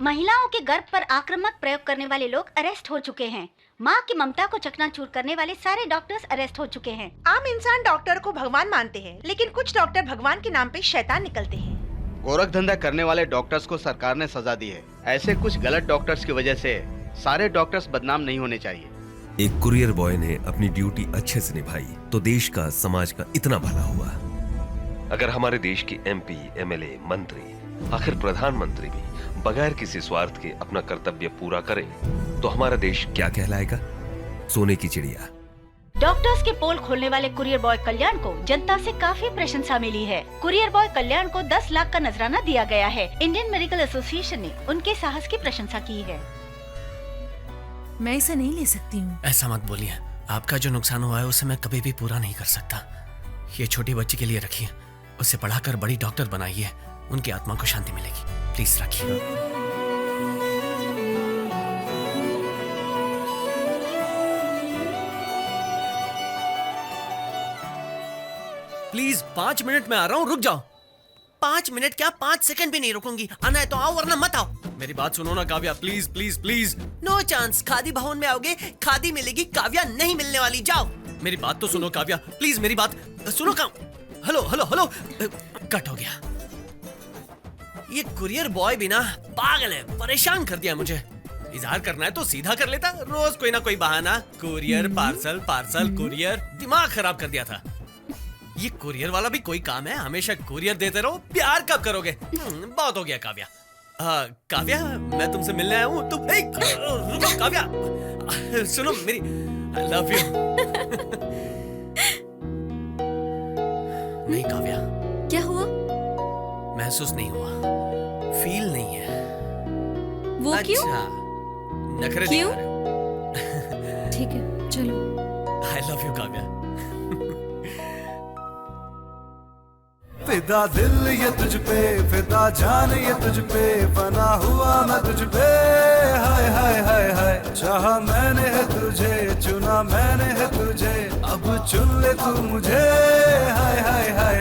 महिलाओं के गर्भ पर आक्रामक प्रयोग करने वाले लोग अरेस्ट हो चुके हैं। माँ की ममता को चकनाचूर करने वाले सारे डॉक्टर्स अरेस्ट हो चुके हैं। आम इंसान डॉक्टर को भगवान मानते हैं, लेकिन कुछ डॉक्टर भगवान के नाम पे शैतान निकलते हैं। गोरख धंधा करने वाले डॉक्टर्स को सरकार ने सजा दी है। ऐसे कुछ गलत डॉक्टर्स की वजह से सारे डॉक्टर्स बदनाम नहीं होने चाहिए। एक कुरियर बॉय ने अपनी ड्यूटी अच्छे से निभाई तो देश का, समाज का इतना भला हुआ। अगर हमारे देश की MP, MLA, मंत्री, आखिर प्रधानमंत्री भी बगैर किसी स्वार्थ के अपना कर्तव्य पूरा करे तो हमारा देश क्या कहलाएगा? सोने की चिड़िया। डॉक्टर्स के पोल खोलने वाले कुरियर बॉय कल्याण को जनता से काफी प्रशंसा मिली है। कुरियर बॉय कल्याण को 10 लाख का नजराना दिया गया है। इंडियन मेडिकल एसोसिएशन ने उनके साहस की प्रशंसा की है। मैं इसे नहीं ले सकती हूँ। ऐसा मत बोलिए, आपका जो नुकसान हुआ है उसे मैं कभी भी पूरा नहीं कर सकता। ये छोटी बच्ची के लिए रखिए, उसे पढ़ाकर बड़ी डॉक्टर बनाइए, उनकी आत्मा को शांति मिलेगी। प्लीज रखिए। प्लीज 5 मिनट में आ रहा हूँ, रुक जाओ। 5 मिनट क्या, 5 सेकंड भी नहीं रुकूंगी। आना है तो आओ वरना मत आओ। मेरी बात सुनो ना Kavya, please please please. No chance. Khadi Bhavan में आओगे, खादी मिलेगी, काव्या नहीं मिलने वाली। जाओ। मेरी बात तो सुनो काव्या, प्लीज मेरी बात सुनो। काम। Hello hello hello. कट हो गया। ये कुरियर बॉय भी ना पागल है, परेशान कर दिया मुझे। इजहार करना है तो सीधा कर लेता, रोज कोई ना कोई बहाना। Courier, parcel, parcel, courier. दिमाग खराब कर दिया था। ये कुरियर वाला भी कोई काम है? हमेशा कुरियर देते रहो, प्यार कब करोगे? बहुत हो गया काव्या, काव्या, मैं तुमसे मिलने आया हूँ। तुम रुको काव्या, सुनो मेरी, आई लव यू। नहीं काव्या, क्या हुआ? महसूस नहीं हुआ, फील नहीं है। वो क्यों? नखरे क्यों? दिखा रहे हो। ठीक है, चलो। I love you Kavya. फिदा दिल ये तुझ पे, फिदा जान ये तुझ पे, बना हुआ मैं तुझ पे। हाय हाय हाय हाय, चाहा मैंने है तुझे, चुना मैंने है तुझे, अब चुन ले तू मुझे। हाय हाय हाय